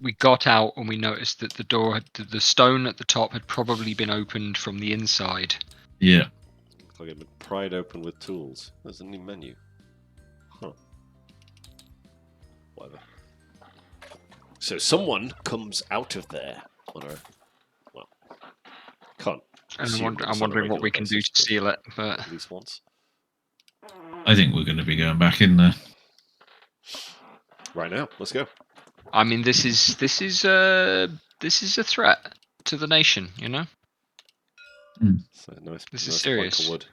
we got out and we noticed that the stone at the top had probably been opened from the inside. Yeah. Looks like it been pried open with tools. There's a new menu. Huh. Whatever. So someone comes out of there on a... Well, can't And assume I'm it's on a wondering what regular we can do basis, to seal it. But at least once. I think we're going to be going back in there. Right now, let's go. I mean, this is a threat to the nation. You know, So nice, this is nice serious. plank of wood.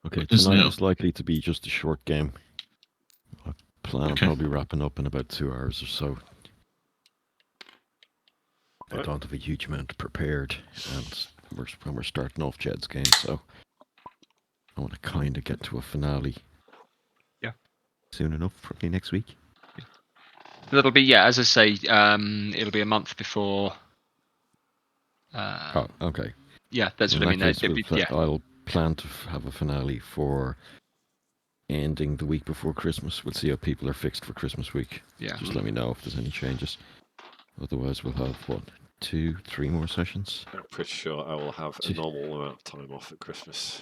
Okay, Isn't tonight it? is likely to be just a short game. I plan on Okay. probably wrapping up in about 2 hours or so. I Right. don't have a huge amount prepared, and we're starting off Jed's game, so I want to kind of get to a finale. Yeah. Soon enough, probably next week. That'll be, yeah, as I say, it'll be a month before. Oh, okay. Yeah, that's In what I mean. that case, Yeah, I'll plan to have a finale for ending the week before Christmas. We'll see how people are fixed for Christmas week. yeah. Just let me know if there's any changes. Otherwise, we'll have, 2, 3 more sessions? I'm pretty sure I will have a normal amount of time off at Christmas.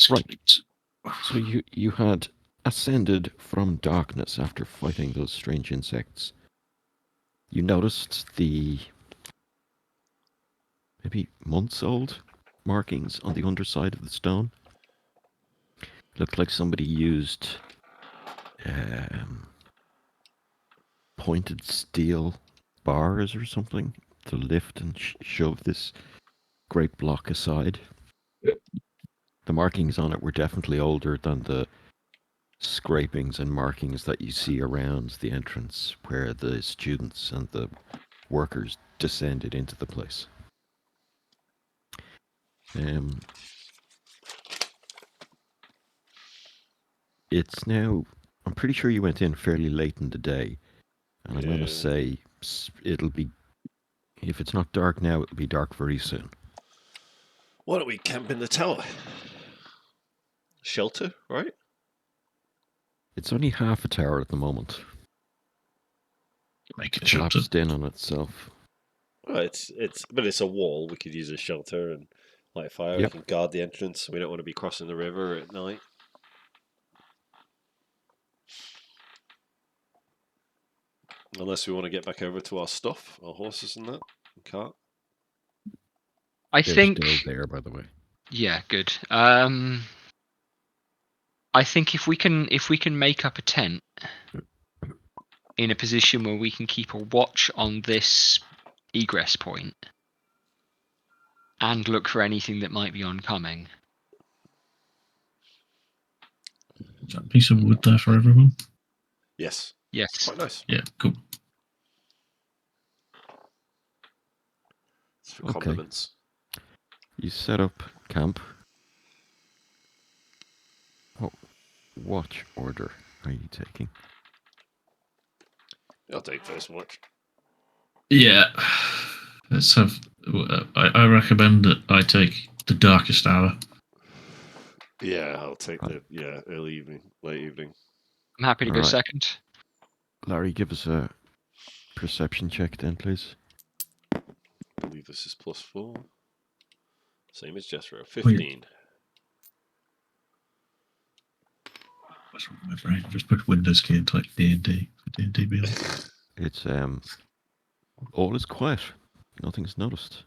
Right. So you had ascended from darkness after fighting those strange insects. You noticed the maybe months-old markings on the underside of the stone. Looked like somebody used pointed steel bars or something to lift and shove this great block aside. The markings on it were definitely older than the scrapings and markings that you see around the entrance where the students and the workers descended into the place. It's now, I'm pretty sure you went in fairly late in the day, and I'm going to say it'll be, if it's not dark now, it'll be dark very soon. Why don't we camp in the tower? Shelter, right? It's only half a tower at the moment. Make it It's shelter. collapsed in on itself. Well, but it's a wall. We could use as shelter and light fire. Yep. We can guard the entrance. We don't want to be crossing the river at night. Unless we want to get back over to our stuff, our horses and that, and cart. They're still there, by the way. Yeah, good. I think if we can make up a tent in a position where we can keep a watch on this egress point and look for anything that might be oncoming. Is that a piece of wood there for everyone? Yes. Yes. Quite nice. Yeah, cool. It's for condiments. You set up camp. What watch order are you taking? I'll take first watch. Yeah. Let's have. I recommend that I take the darkest hour. Yeah, I'll take early evening, late evening. I'm happy to go Alright. second. Larry, give us a perception check then, please. I believe this is +4. Same as Jethro. 15. What's wrong with my brain? Just put Windows key and type D&D for D&D Beyond. It's all is quiet. Nothing's noticed.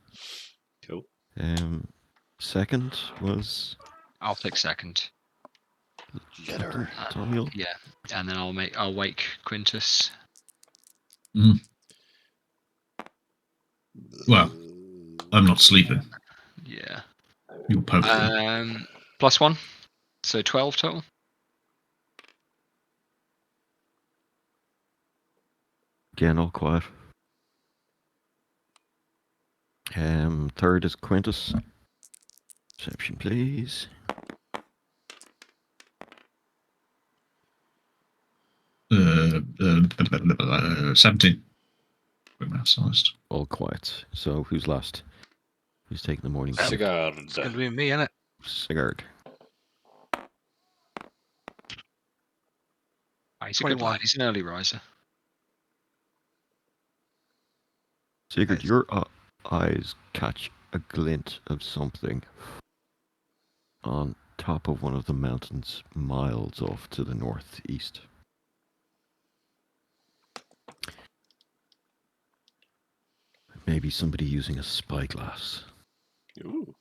Cool. Second was I'll take second. Better. Tomiel. Yeah, and then I'll wake Quintus. Well, I'm not sleeping. Yeah. You're poking. +1, so 12 total. Again, all quiet. Third is Quintus. Perception, please. 17. We're math-sized. All quiet. So, who's last? Who's taking the morning shift? Sigurd. It's going to be me, isn't it? Sigurd. He's a good 21. lad. He's an early riser. Sigurd, Yes. your eyes catch a glint of something on top of one of the mountains miles off to the northeast. Maybe somebody using a spyglass. Ooh.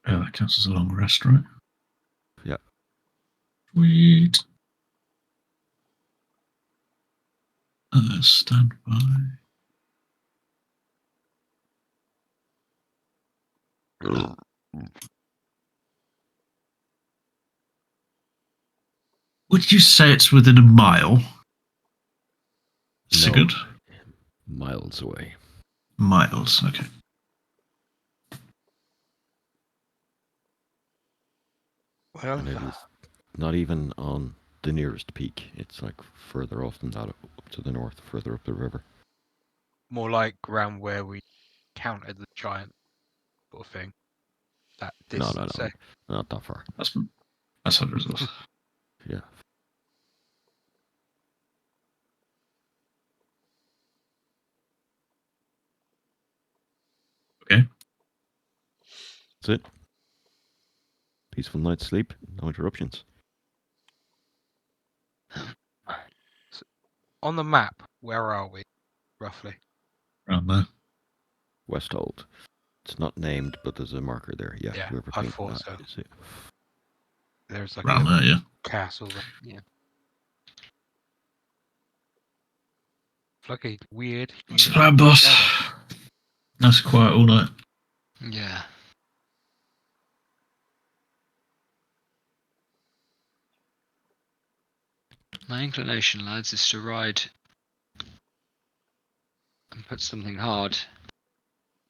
Yeah, that counts as a long rest, right? Yeah. Sweet. Stand by. Would you say it's within a mile? Sigurd? No, miles away. Miles, okay. Well, And it is not even on the nearest peak. It's like further off than that, up to the north, further up the river. more like around where we counted the giant sort of thing. That No, distance, say. not that far. That's how the results. Yeah. Okay. That's it. Peaceful night's sleep, no interruptions. On the map, where are we, roughly? Around there. Westhold. It's not named, but there's a marker there. Yeah, Yeah, whoever I thinks thought that so. is it. There's like Around a there, yeah. castle there. Yeah. It's like a weird. What's the plan, boss? Nice and quiet all night. Yeah. My inclination, lads, is to ride and put something hard.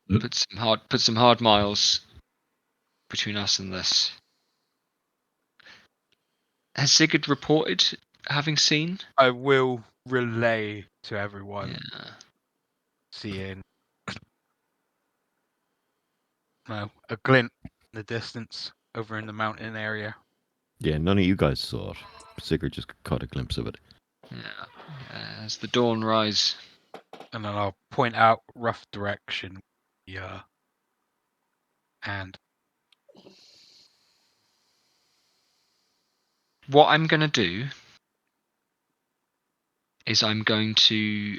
Yep. Put some hard miles between us and this. Has Sigurd reported having seen? I will relay to everyone Yeah. seeing a glint in the distance over in the mountain area. Yeah, none of you guys saw it. Sigurd just caught a glimpse of it. Yeah. As the dawn rise. And then I'll point out rough direction. Yeah. And What I'm going to do is I'm going to.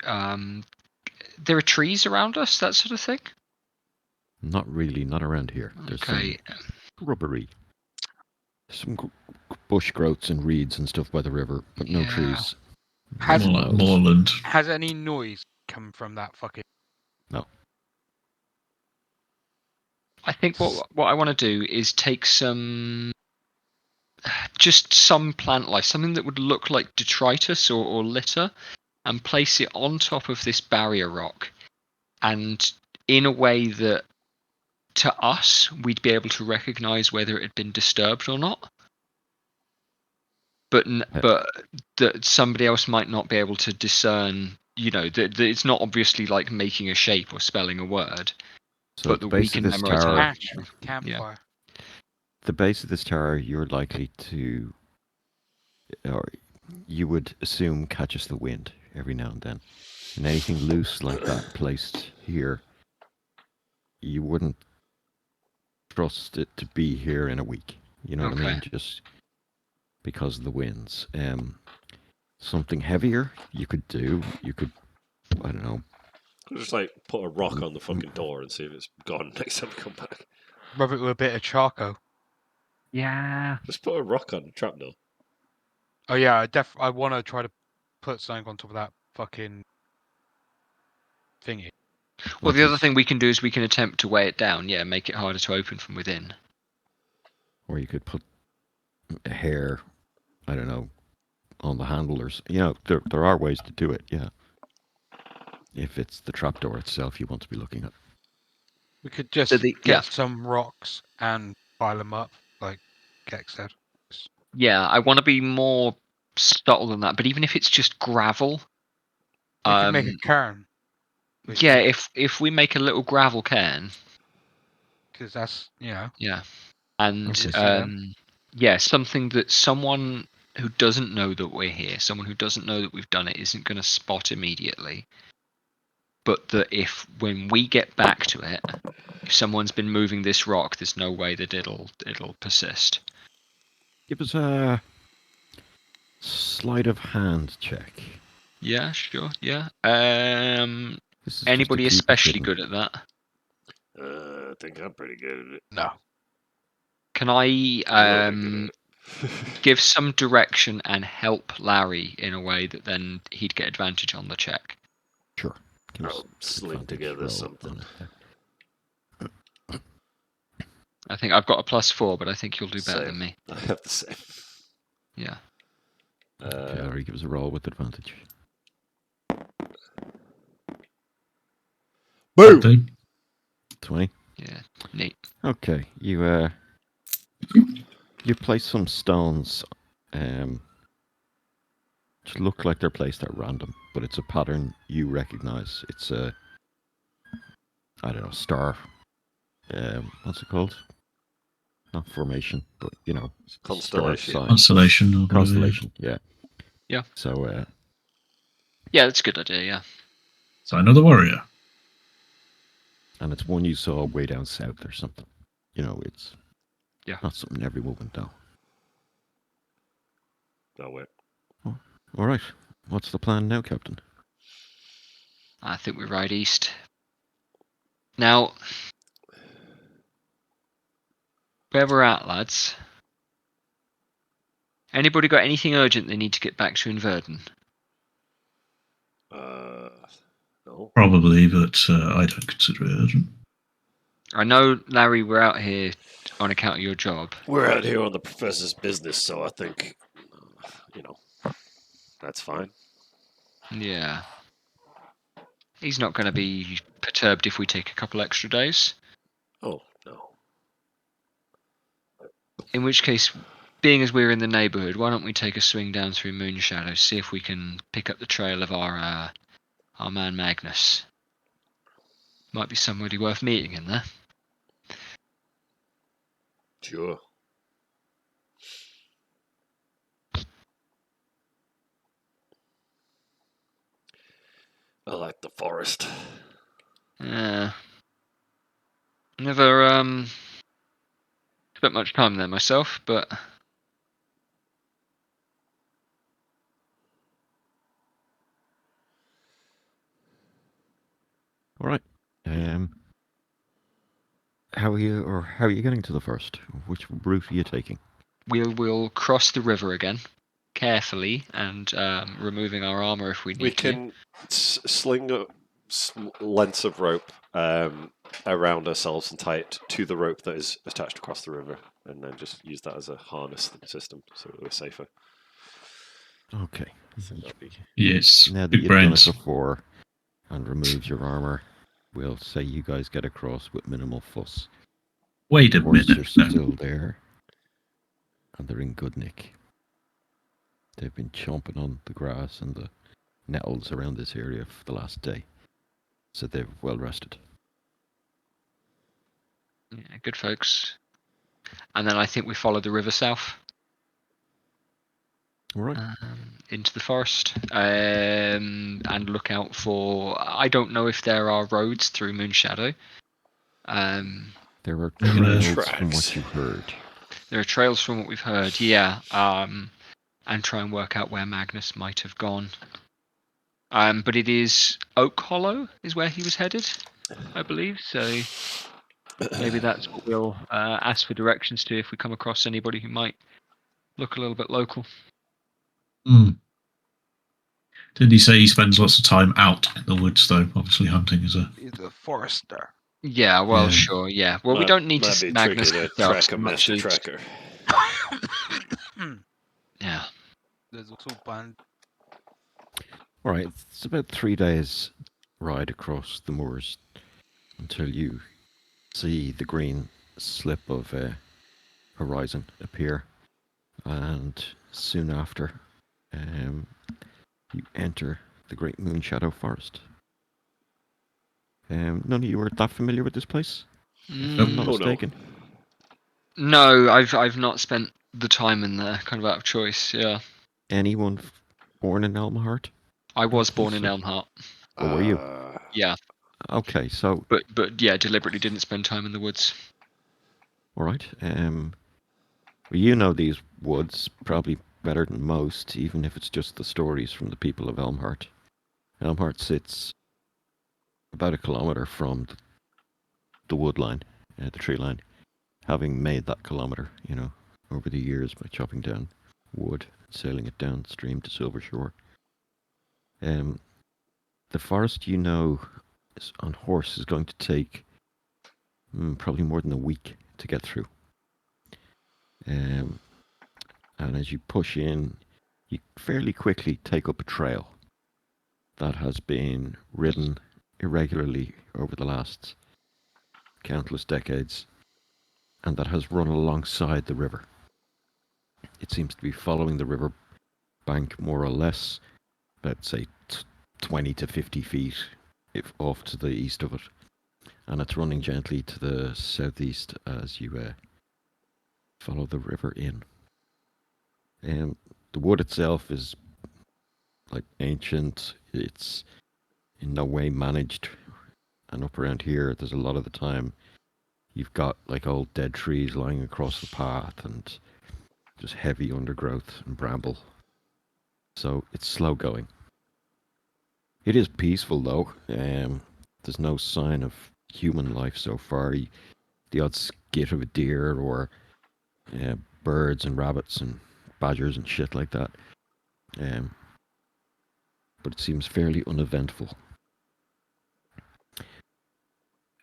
There are trees around us, that sort of thing. Not really, not around here. There's Okay. some rubbery. Some bush growths and reeds and stuff by the river, but no Yeah. trees. Has- More like Miles. moorland. has any noise come from that fucking? No. I think what I want to do is take just some plant life, something that would look like detritus or litter, and place it on top of this barrier rock, and in a way that to us we'd be able to recognize whether it had been disturbed or not, but that somebody else might not be able to discern. That it's not obviously like making a shape or spelling a word, So but at the that we base of can this memorize tower, how. Ash campfire. the base of this tower, you're likely to, or you would assume, catches the wind every now and then. And anything loose like that placed here, you wouldn't trust it to be here in a week. You know what I Okay. mean? Just because of the winds. Something heavier you could do. You could, I don't know. Just like put a rock on the fucking door and see if it's gone next time we come back. Rub it with a bit of charcoal. Yeah. Just put a rock on the trapdoor. Oh yeah, I want to try to put something on top of that fucking thingy. Well, Like the other this- thing we can do is we can attempt to weigh it down. Yeah, make it harder to open from within. Or you could put a hair, I don't know, on the handlers. You know, there are ways to do it, yeah. If it's the trapdoor itself you want to be looking at. We could just So get some rocks and pile them up, like Kex said. Yeah, I want to be more subtle than that. But even if it's just gravel, We could make a Um, cairn. yeah, if we make a little gravel cairn, Because that's, yeah, and Okay, so- yeah, something that someone who doesn't know that we're here, someone who doesn't know that we've done it, isn't going to spot immediately. But that if when we get back to it, if someone's been moving this rock, there's no way that it'll persist. give us a sleight of hand check. Yeah, sure. Yeah. This is just to Anybody keep it especially hidden. good at that? I think I'm pretty good at it. No. Can I Really good at it. give some direction and help Larry in a way that then he'd get advantage on the check? Sure. Give us I'll sling advantage together roll something. on it there. I think I've got a +4, but I think you'll do better Same. than me. I have the same. Yeah. Okay, Larry, give us a roll with advantage. Boom! 13. 20. Yeah. Neat. Okay, you place some stones, which look like they're placed at random, but it's a pattern you recognize. It's a, I don't know, star. What's it called? Not formation, but Constellation. star sign. Constellation or whatever. Constellation, yeah. Yeah. So, Yeah, that's a good idea. Yeah. Sign of the warrior. and it's one you saw way down south or something. It's Yeah. not something everyone would know. No, wait. All right, what's the plan now, Captain? I think we ride east. Now, where we're at, lads. Anybody got anything urgent they need to get back to in Verdun? No. Probably, but I don't consider it urgent. I know, Larry, we're out here on account of your job. We're out here on the professor's business, so I think, that's fine. Yeah. He's not going to be perturbed if we take a couple extra days. Oh, no. In which case, being as we're in the neighbourhood, why don't we take a swing down through Moonshadow, see if we can pick up the trail of our man Magnus. Might be somebody worth meeting in there. Sure. I like the forest. Never spent much time there myself, but All right. How are you getting to the first? Which route are you taking? we'll cross the river again, carefully, and removing our armour if we need We to. can sling lengths of rope around ourselves and tie it to the rope that is attached across the river, and then just use that as a harness system so that we're safer. Okay. Yes. Now that Big you've done brains. it before and removed your armor, we'll say you guys get across with minimal fuss. Wait a The horses minute. are No. still there, and they're in good nick. They've been chomping on the grass and the nettles around this area for the last day, so they're well rested. Yeah, good folks. And then I think we follow the river south. All right. Into the forest, and look out for. I don't know if there are roads through Moonshadow. There are There are trails from tracks. what you heard. There are trails from what we've heard, yeah. And try and work out where Magnus might have gone. But it is Oak Hollow is where he was headed, I believe. So maybe that's what we'll ask for directions to if we come across anybody who might look a little bit local. Hmm. Did he say he spends lots of time out in the woods, though? Obviously, hunting is a. He's a forester. Yeah, well, Yeah. sure, yeah. Well, we don't need to might see be Magnus tricky to himself track so a much master as tracker. yeah. There's also band. All right. It's about 3 days ride across the moors until you see the green slip of horizon appear, and soon after, you enter the Great Moon Shadow Forest. None of you are that familiar with this place, if I'm not Mm, Oh, no. mistaken. no, I've not spent the time in there, kind of out of choice. Yeah, Anyone born in Elmheart? I was think born in so. Elmheart. Or were you? Yeah, Okay, so but yeah, deliberately didn't spend time in the woods. all right. Well, you know these woods probably better than most, even if it's just the stories from the people of Elmheart. Elmheart sits about a kilometre from the wood line, the tree line, having made that kilometre, over the years by chopping down wood, sailing it downstream to Silver Shore. The forest, on horse is going to take probably more than a week to get through. And as you push in, you fairly quickly take up a trail that has been ridden irregularly over the last countless decades and that has run alongside the river. It seems to be following the river bank more or less, about say 20 to 50 feet if off to the east of it. And it's running gently to the southeast as you follow the river in. The wood itself is like ancient. It's in no way managed. And up around here, there's a lot of the time you've got like old dead trees lying across the path and just heavy undergrowth and bramble. So it's slow going. It is peaceful though. There's no sign of human life so far. The odd skit of a deer or birds and rabbits and badgers and shit like that. But it seems fairly uneventful.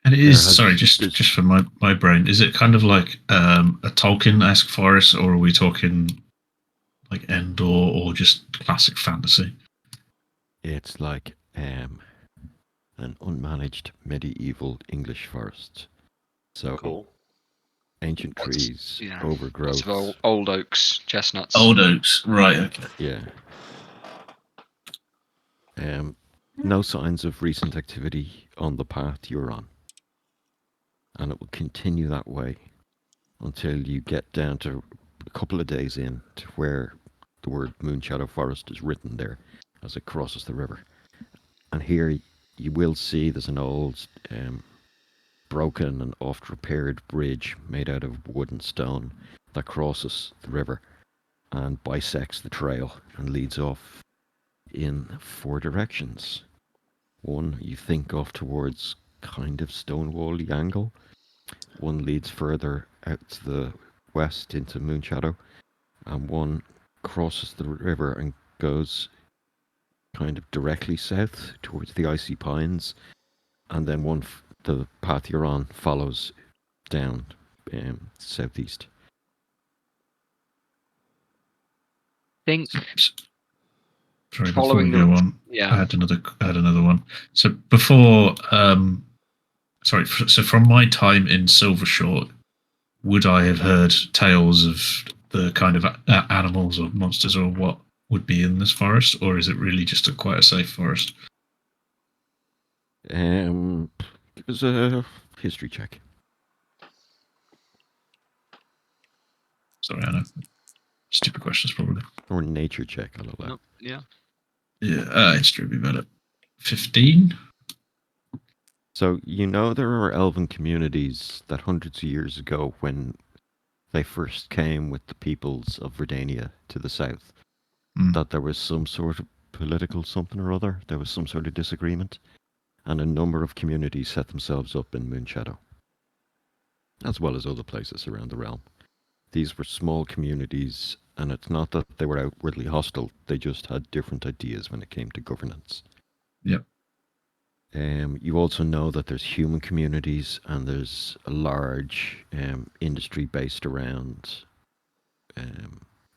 And it is, sorry, just for my brain, is it kind of like a Tolkien-esque forest, or are we talking like Endor or just classic fantasy? It's like an unmanaged medieval English forest. So Cool. ancient trees, overgrowth. Lots of old oaks, chestnuts. Old oaks, right? Okay. Yeah. No signs of recent activity on the path you're on. And it will continue that way until you get down to a couple of days in to where the word Moonshadow Forest is written there as it crosses the river. And here you will see there's an old broken and oft repaired bridge made out of wood and stone that crosses the river and bisects the trail and leads off in 4 directions. One you think off towards kind of Stonewall Yangle. One leads further out to the west into Moonshadow, and one crosses the river and goes kind of directly south towards the Icy Pines, and then the path you're on follows down southeast. I think Sorry, before following we go on, yeah. I had another one. So before, so from my time in Silvershore, would I have heard tales of the kind of animals or monsters or what would be in this forest, or is it really just quite a safe forest? It was a history check. Sorry, I know. Stupid questions, probably. Or nature check, I'll allow. Nope, yeah. Yeah, history would be better. 15? So, there are elven communities that hundreds of years ago, when they first came with the peoples of Verdania to the south, that there was some sort of political something or other. There was some sort of disagreement. And a number of communities set themselves up in Moonshadow, as well as other places around the realm. These were small communities, and it's not that they were outwardly hostile, they just had different ideas when it came to governance. Yep. You also know that there's human communities, and there's a large industry based around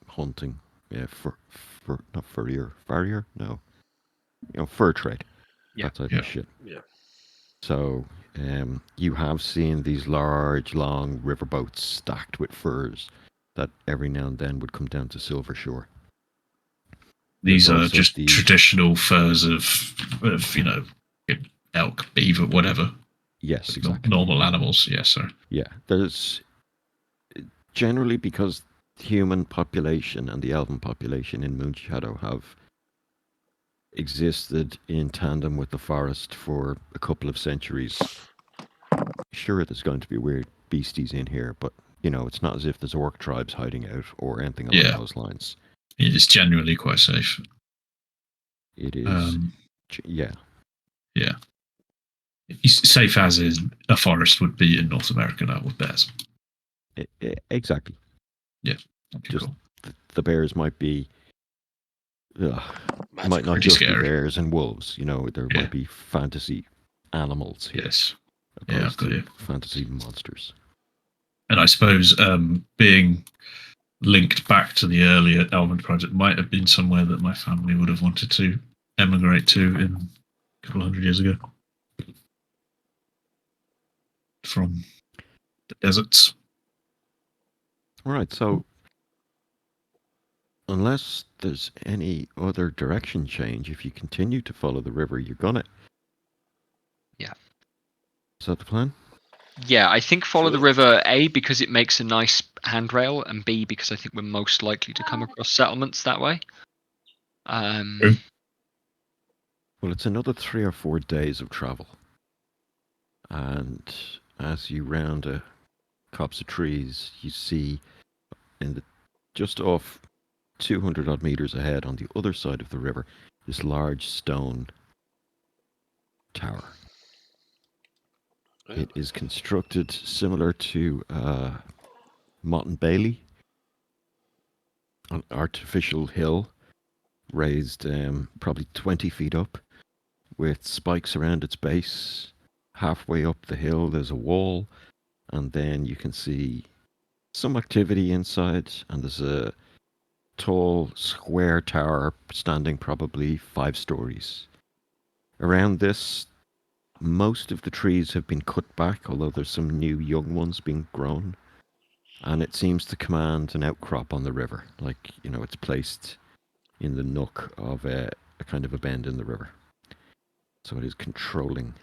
hunting, not farrier, no, fur trade, that type of shit. Yeah. So you have seen these large, long riverboats stacked with furs that every now and then would come down to Silver Shore. These There's are also just the- traditional furs of elk, beaver, whatever. Yes, exactly. Normal animals. Yes, sir. Yeah, there's generally, because the human population and the elven population in Moonshadow have existed in tandem with the forest for a couple of centuries. Sure, there's going to be weird beasties in here, but it's not as if there's orc tribes hiding out or anything along those lines. It is genuinely quite safe. It is, Yeah. Safe as is a forest would be in North America now with bears. Exactly. Yeah, that'd be Just cool. the bears might be. Might not Pretty just scary. be bears and wolves. There Yeah. might be fantasy animals here. Yes. Opposed I've got to you. fantasy monsters. And I suppose being linked back to the earlier Elmheart project might have been somewhere that my family would have wanted to emigrate to in a couple of hundred years ago. From the deserts. All right, so unless there's any other direction change, if you continue to follow the river, you're gonna. Yeah. Is that the plan? Yeah, I think follow the Sure. river, A, because it makes a nice handrail, and B, because I think we're most likely to come across settlements that way. True. Well, it's another 3 or 4 days of travel. And as you round a copse of trees, you see just off 200 odd meters ahead on the other side of the river, this large stone tower. Yeah. It is constructed similar to Mott and Bailey, an artificial hill raised probably 20 feet up with spikes around its base. Halfway up the hill, there's a wall, and then you can see some activity inside, and there's a tall square tower standing probably 5 stories. Around this, most of the trees have been cut back, although there's some new young ones being grown. And it seems to command an outcrop on the river, like, it's placed in the nook of a kind of a bend in the river. So it is controlling,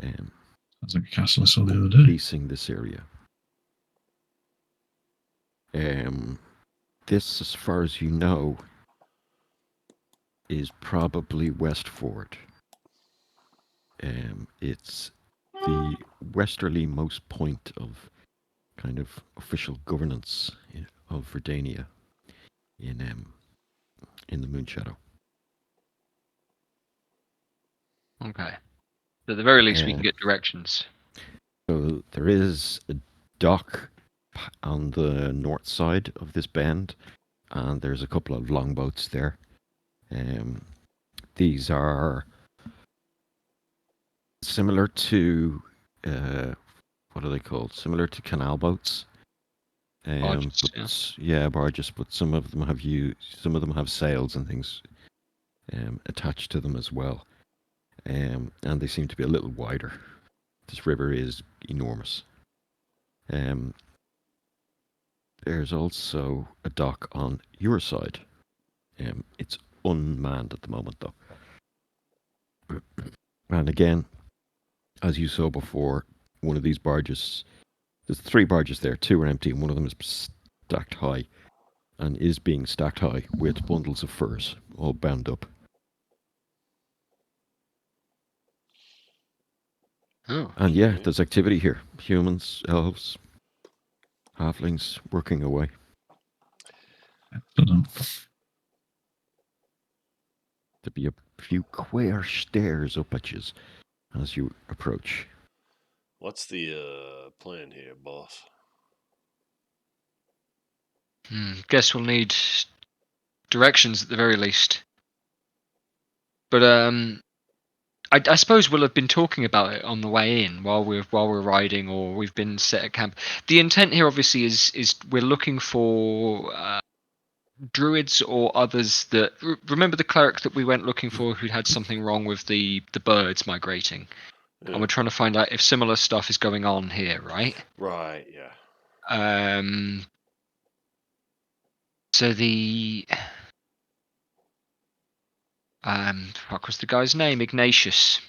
Sounds like a castle I saw the other day. policing this area. This, as far as you know, is probably Westford. It's the westerlymost point of kind of official governance of Verdania in the Moonshadow. Okay. So at the very least, we can get directions. So there is a dock on the north side of this bend, and there's a couple of longboats there. These are similar to what are they called? Similar to canal boats. Barges, yeah. Barges, but some of them have sails and things attached to them as well. And they seem to be a little wider. This river is enormous. There's also a dock on your side. It's unmanned at the moment, though. And again, as you saw before, one of these barges, there's 3 barges there, 2 are empty, and one of them is stacked high, and is being stacked high with bundles of furs, all bound up. Oh. And yeah, there's activity here. Humans, elves, halflings working away. There'll be a few queer stares up at you as you approach. What's the plan here, boss? Guess we'll need directions at the very least. But I suppose we'll have been talking about it on the way in while we're riding, or we've been set at camp. The intent here, obviously, is we're looking for druids or others that remember the cleric that we went looking for who had something wrong with the birds migrating, Yeah. and we're trying to find out if similar stuff is going on here, right? Right, yeah. So What was the guy's name? Ignatius.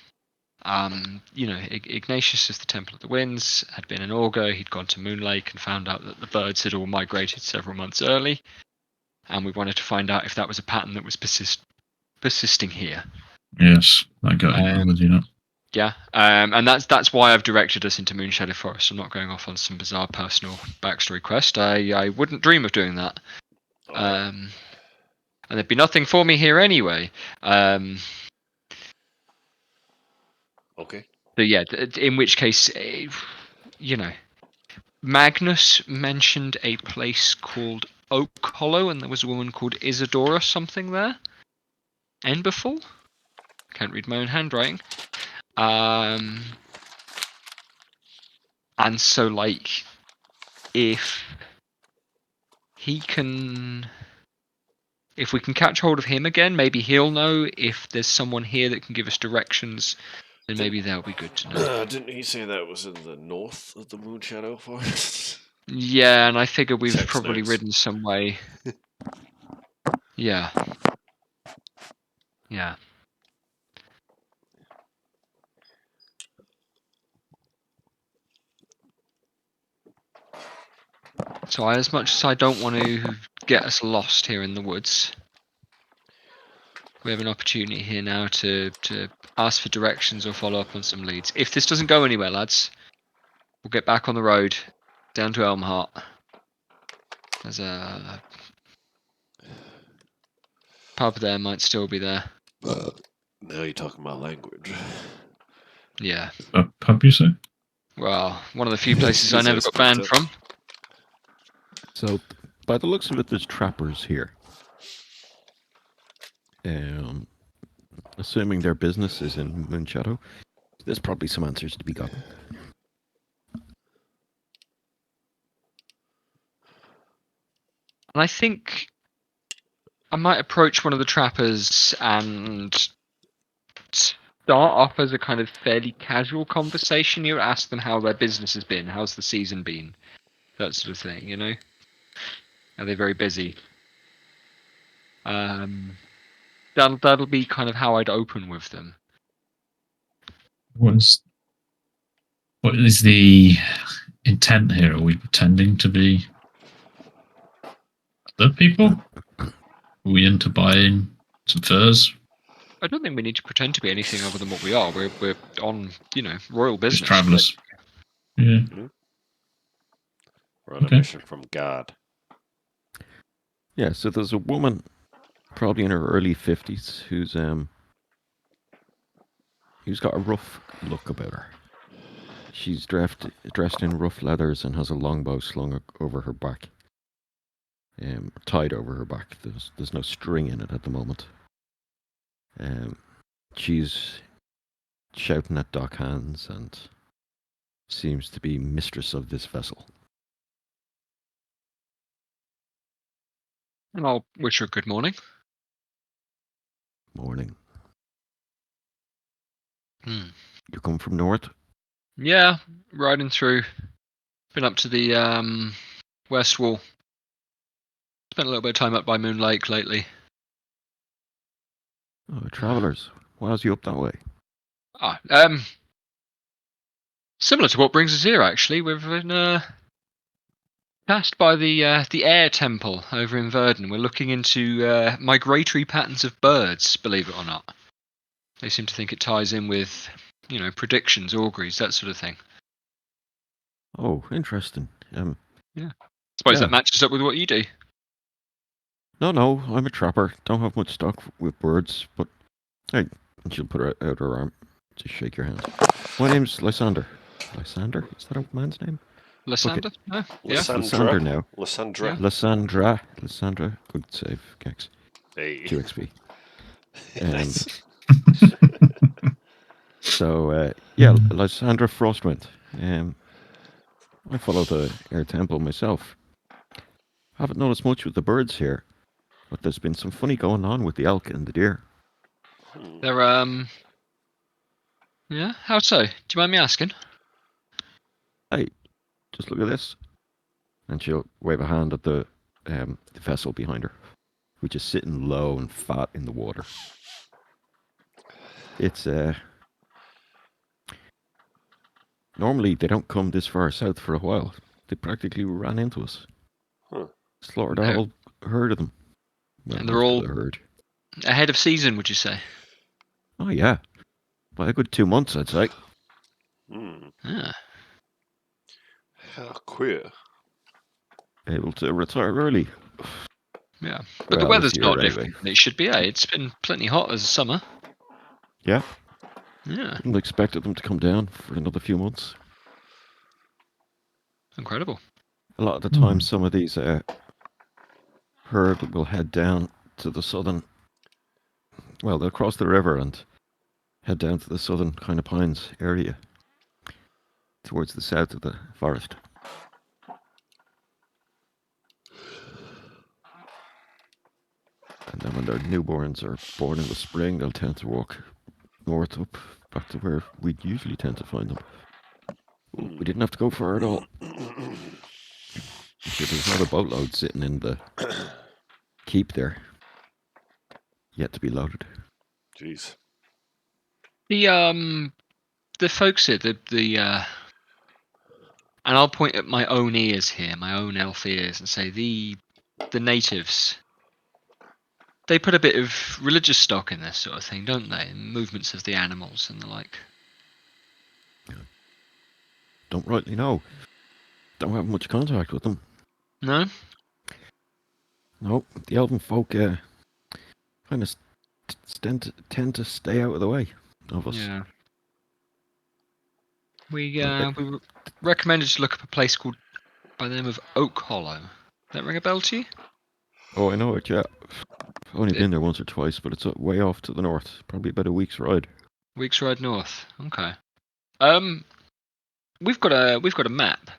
Ignatius is the Temple of the Winds, had been an augur. He'd gone to Moon Lake and found out that the birds had all migrated several months early, and we wanted to find out if that was a pattern that was persisting here. Yes, I got it. I'm with you now. Yeah, and that's why I've directed us into Moonshadow Forest. I'm not going off on some bizarre personal backstory quest. I wouldn't dream of doing that. And there'd be nothing for me here anyway. Okay. So yeah, in which case, Magnus mentioned a place called Oak Hollow, and there was a woman called Isadora something there. Enberful? Can't read my own handwriting. And so, like, if we can catch hold of him again, maybe he'll know. If there's someone here that can give us directions, then maybe that'll be good to know. Didn't he say that was in the north of the Moonshadow Forest? Yeah, and I figure we've Text probably notes. ridden some way. Yeah. Yeah. So as much as I don't want to get us lost here in the woods, we have an opportunity here now to ask for directions or follow up on some leads. If this doesn't go anywhere, lads, we'll get back on the road down to Elmheart. There's a pub there, might still be there. Now you're talking my language. Yeah. A pub, you say? Well, one of the few places I Excuse never us, got banned Peter. from. So, by the looks of it, there's trappers here. Assuming their business is in Moonshadow, there's probably some answers to be gotten. And I think I might approach one of the trappers and start off as a kind of fairly casual conversation. You ask them how their business has been, how's the season been, that sort of thing, you know? Are they very busy? That'll be kind of how I'd open with them. What is the intent here? Are we pretending to be other people? Are we into buying some furs? I don't think we need to pretend to be anything other than what we are. We're on, royal business. Just travellers. Yeah. We're on Okay. a mission from God. Yeah, so there's a woman, probably in her early 50s, who's got a rough look about her. She's dressed in rough leathers and has a longbow slung over her back. Tied over her back. There's no string in it at the moment. She's shouting at dock hands and seems to be mistress of this vessel. And I'll wish her good morning. Morning. Hmm. You come from north? Yeah, riding through. Been up to the west wall. Spent a little bit of time up by Moon Lake lately. Oh, travellers. Why was you up that way? Similar to what brings us here, actually. We've been passed by the Air Temple over in Verdon. We're looking into migratory patterns of birds, believe it or not. They seem to think it ties in with, predictions, auguries, that sort of thing. Oh, interesting. Suppose Yeah. that matches up with what you do. No, I'm a trapper. Don't have much stock with birds, but hey, and she'll put out her arm. Just shake your hand. My name's Lysander. Lysander? Is that a man's name? Lysander? No? Yeah. Lysander now. Lysandra. Yeah. Lysandra. Good save, Gex. Hey. 2 XP. Nice. So, yeah, Lysandra Frostwind. I follow the Air Temple myself. Haven't noticed much with the birds here, but there's been some funny going on with the elk and the deer. They're, yeah, how so? Do you mind me asking? Hey, just look at this. And she'll wave a hand at the vessel behind her, which is sitting low and fat in the water. It's normally they don't come this far south for a while. They practically ran into us. Huh. Slaughtered a Yeah. whole herd of them. Well, And they're most all of the herd. ahead of season, would you say? Oh yeah, by a good 2 months, I'd say. Hmm. Yeah. How queer. Able to retire early. Yeah. But the Well, this weather's year not anyway. different than it should be, eh? It's been plenty hot as a summer. Yeah, Yeah. wouldn't expected them to come down for another few months. Incredible. A lot of the time, some of these herd will head down to the southern. Well, they'll cross the river and head down to the southern kind of pines area, towards the south of the forest. And then when their newborns are born in the spring, they'll tend to walk north up back to where we'd usually tend to find them. Ooh, we didn't have to go far at all. Sure, there's another boatload sitting in the keep there, yet to be loaded. Jeez. The folks here, and I'll point at my own ears here, my own elf ears, and say the natives. They put a bit of religious stock in this sort of thing, don't they? And movements of the animals and the like. Don't rightly know. Don't have much contact with them. No? No, the elven folk kind of tend to stay out of the way of us. Yeah. We But recommended to look up a place called by the name of Oak Hollow. That ring a bell to you? oh, I know it. Yeah, I've only It- been there once or twice, but it's way off to the north. Probably about a week's ride. Weeks ride north. Okay. We've got a map.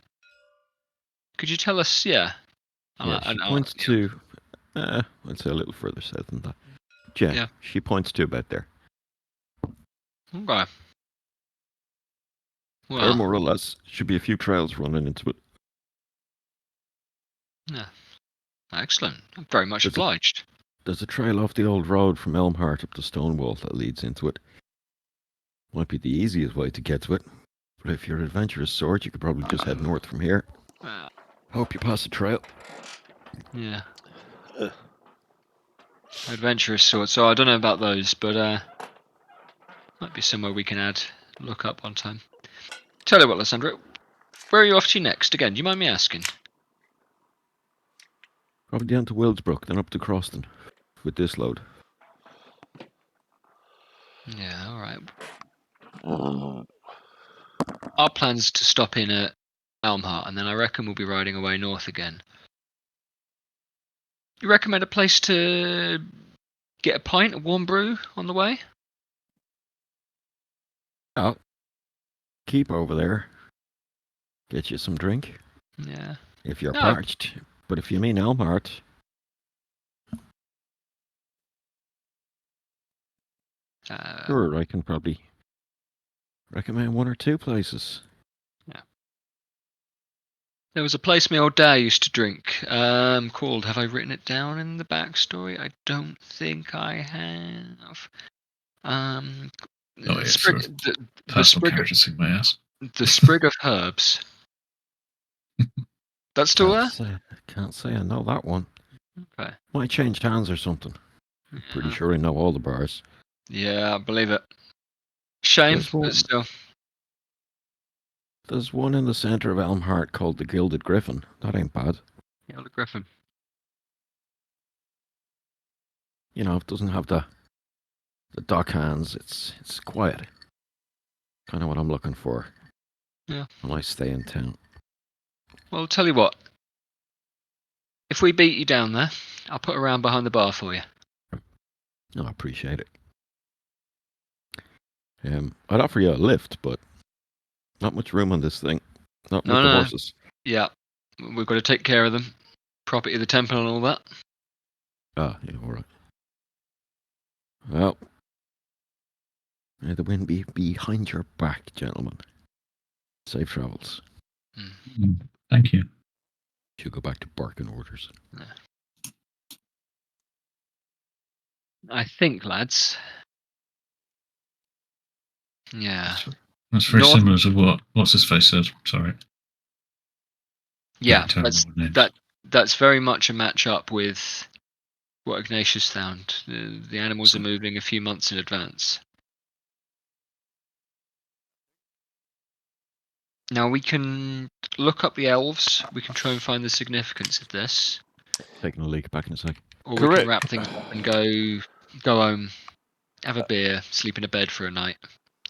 Could you tell us? Yeah. Yeah, she points to. I'd say a little further south than that. Yeah. She points to about there. Okay. There Well, more or less should be a few trails running into it. yeah. Excellent. I'm very much obliged. There's a trail off the old road from Elmheart up to Stonewall that leads into it. Might be the easiest way to get to it, but if you're an adventurous sort, you could probably just head north from here. Hope you pass the trail. Yeah. Adventurous sort. So I don't know about those, but might be somewhere we can look up one time. Tell you what, Lysandra, where are you off to next? Again, do you mind me asking? Probably down to Wildsbrook, then up to Croston with this load. Yeah, all right. Our plan's to stop in at Elmheart, and then I reckon we'll be riding away north again. You recommend a place to get a pint of warm brew on the way? Oh, keep over there. Get you some drink. Yeah. If you're No. parched. But if you mean Elmheart. Sure, I can probably recommend one or two places. Yeah. There was a place my old dad used to drink, called, have I written it down in the backstory? I don't think I have. Oh, yeah, sort of the personal sprig, characters in my ass. the sprig of herbs. That's still there? Can't say I know that one. Okay. Might change hands or something. I'm pretty sure I know all the bars. Yeah, I believe it. Shame, There's one- but still. There's one in the centre of Elmheart called the Gilded Griffin. That ain't bad. Yeah, the Griffin. You know, it doesn't have the dock hands. It's quiet. Kind of what I'm looking for. Yeah. When I stay in town. Well, I'll tell you what. If we beat you down there, I'll put a round behind the bar for you. No, I appreciate it. I'd offer you a lift, but not much room on this thing. Not with the horses. Yeah, we've got to take care of them. Property of the temple and all that. Ah, yeah, all right. Well, may the wind be behind your back, gentlemen. Safe travels. Thank you. Should go back to barking orders. Yeah. I think, lads, Yeah. That's very North- similar to what's his face said. Sorry. Yeah, Terrible that's with names. that's very much a match up with what Ignatius found. The animals are moving a few months in advance. Now we can look up the elves. We can try and find the significance of this, Taking a leak back in a sec. or we Correct. can wrap things up and go home, have a beer, sleep in a bed for a night.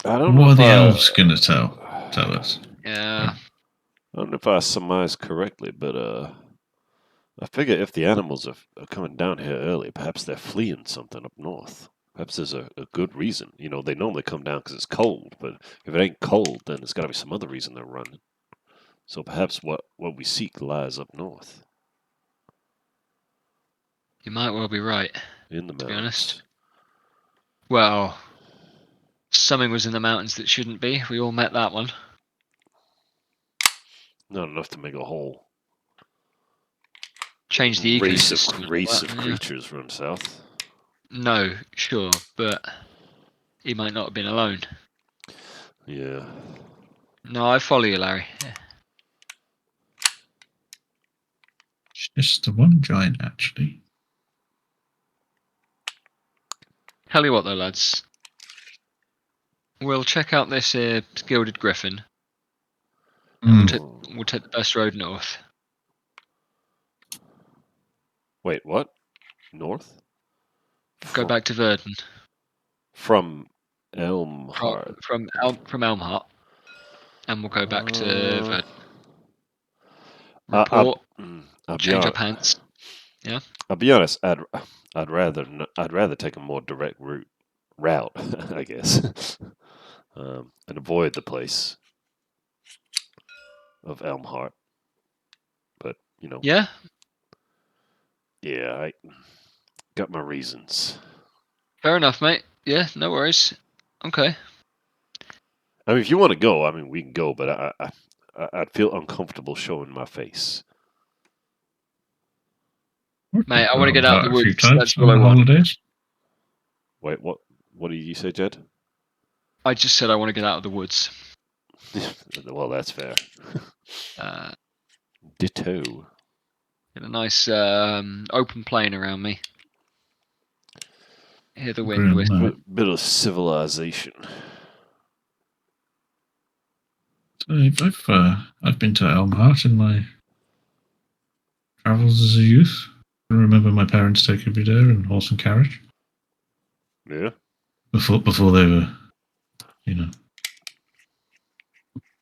I don't know What are if the I- elves going to tell us? Yeah, I don't know if I surmised correctly, but I figure if the animals are coming down here early, perhaps they're fleeing something up north. Perhaps there's a good reason. You know, they normally come down because it's cold, but if it ain't cold, then there's got to be some other reason they're running. So perhaps what we seek lies up north, you might well be right. in the To mountains. be honest. Well, something was in the mountains that shouldn't be. We all met that one. Not enough to make a whole Change the race ecosystem. and all race that, of yeah. creatures run south. No, sure, but he might not have been alone. Yeah. No, I follow you, Larry. Yeah. It's just the one giant, actually. Tell you what, though, lads. We'll check out this Gilded Griffin, and we'll take the best road north. Wait, what? North? Go back to Verdun From Elmheart. from Elmheart, and we'll go back to Verdun. Report. I'll be Change our honest. pants. Yeah. I'll be honest. I'd rather take a more direct route, I guess, and avoid the place of Elmheart. But you know, Yeah. yeah, I got my reasons. Fair enough, mate. Yeah, no worries. Okay. I mean, if you want to go, I mean, we can go, but I'd feel uncomfortable showing my face. Mate, I want to get out of the a few woods. times That's all I on want. holidays. Wait, what? What did you say, Jed? I just said I want to get out of the woods. Well, that's fair. Uh, Ditto. Get a nice open plain around me. Hear the wind Agree with. on that. Bit of civilization. So I've been to Elmheart in my travels as a youth. I remember my parents taking me there in horse and carriage Yeah. before they were, you know,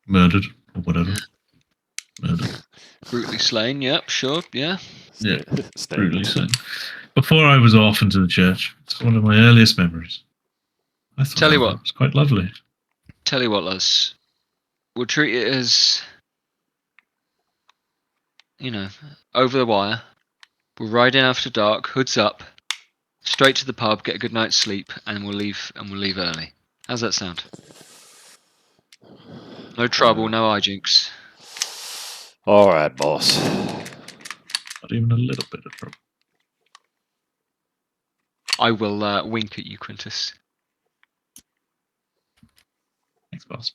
murdered or whatever. Murdered. Brutally slain. Yep, sure. Yeah. Yeah, Standard. brutally so. Before I was off into the church, it's one of my earliest memories. I thought Tell you what. it was quite lovely. Tell you what, lads. We'll treat it as, over the wire. We'll ride in after dark, hoods up, straight to the pub, get a good night's sleep, and we'll leave early. How's that sound? No trouble, no hijinks. All right, boss. Not even a little bit of trouble. I will wink at you, Quintus. Thanks, boss.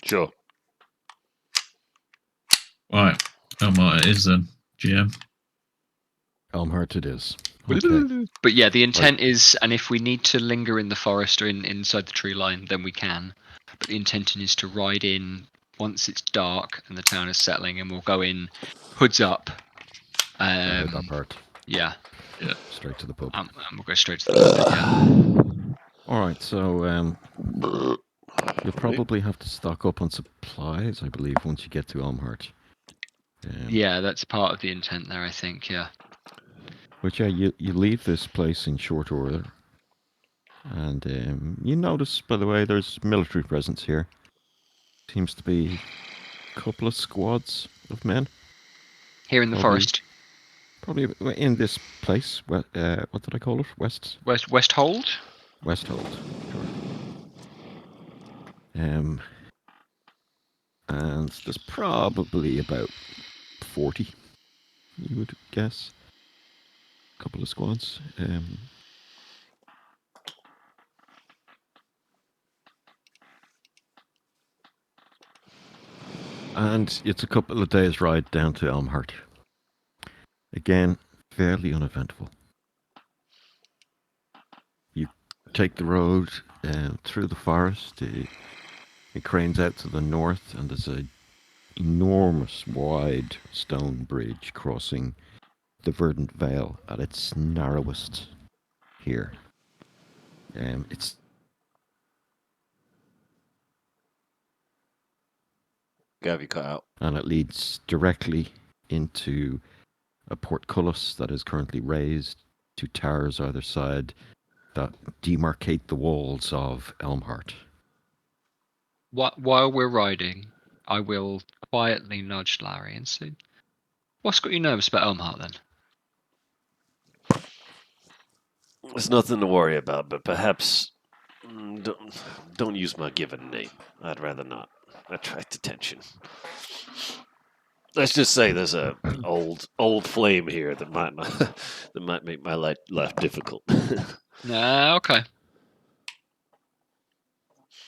Sure. Right. Elmheart it is then, GM. Elmheart it is. Okay. But yeah, the intent is, and if we need to linger in the forest or inside the tree line, then we can. But the intention is to ride in once it's dark and the town is settling, and we'll go in hoods up. I heard that part. Yeah. Yeah. Straight to the pub. And we'll go straight to the pub then, yeah. All right, so you'll probably have to stock up on supplies, I believe, once you get to Elmheart. Yeah, that's part of the intent there, I think, yeah. But yeah, you leave this place in short order. And you notice, by the way, there's military presence here. Seems to be a couple of squads of men. Here in the forest. Probably in this place. What did I call it? Westhold? Westhold, sure. And there's probably about 40, you would guess. couple of squads. And it's a couple of days' ride down to Elmheart. Again, fairly uneventful. You take the road through the forest. It cranes out to the north, and there's a enormous, wide stone bridge crossing the verdant vale at its narrowest here. It's Gav, cut out. and it leads directly into a portcullis that is currently raised, two towers either side that demarcate the walls of Elmheart. While we're riding, I will quietly nudge Larry and say, "What's got you nervous about Elmheart then?" There's nothing to worry about, but perhaps don't use my given name. I'd rather not attract attention. Let's just say there's a old flame here that might not, that might make my life difficult. Nah, okay.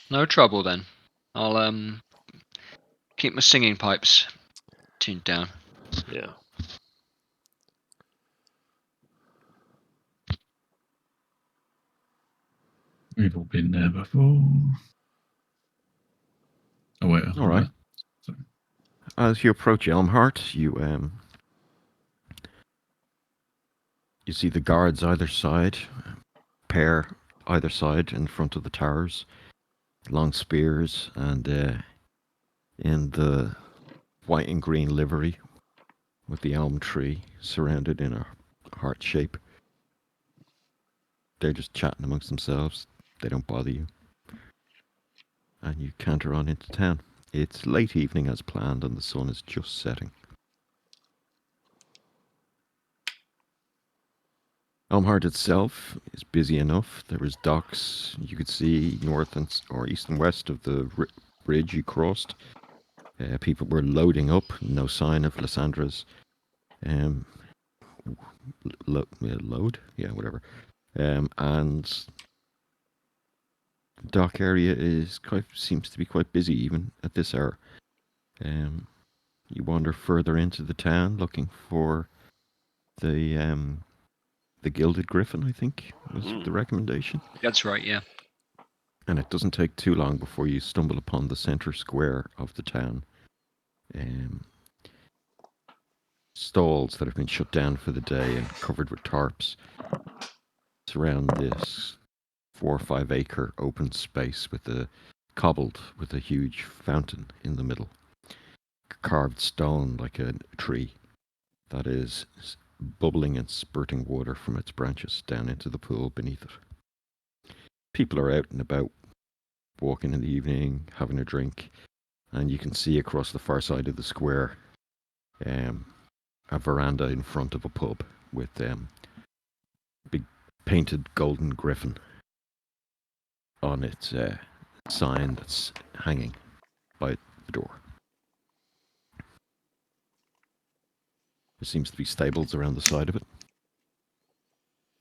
No trouble then. I'll keep my singing pipes tuned down. Yeah. We've all been there before. Oh wait, All right. Sorry. As you approach Elmheart, you see the guards either side, pair either side in front of the towers, long spears, and in the white and green livery with the elm tree surrounded in a heart shape. They're just chatting amongst themselves. They don't bother you. And you canter on into town. It's late evening as planned, and the sun is just setting. Elmheart itself is busy enough. There is docks you could see north or east and west of the bridge you crossed. People were loading up. No sign of Lyssandra's load. Yeah, whatever. And the dock area seems to be quite busy even at this hour. You wander further into the town looking for the Gilded Griffin, I think, was the recommendation. That's right, yeah. And it doesn't take too long before you stumble upon the center square of the town. Stalls that have been shut down for the day and covered with tarps surround this 4 or 5 acre open space with a huge fountain in the middle. Carved stone like a tree that is bubbling and spurting water from its branches down into the pool beneath it. People are out and about, walking in the evening, having a drink, and you can see across the far side of the square a veranda in front of a pub with big painted golden griffin on its sign that's hanging by the door. There seems to be stables around the side of it,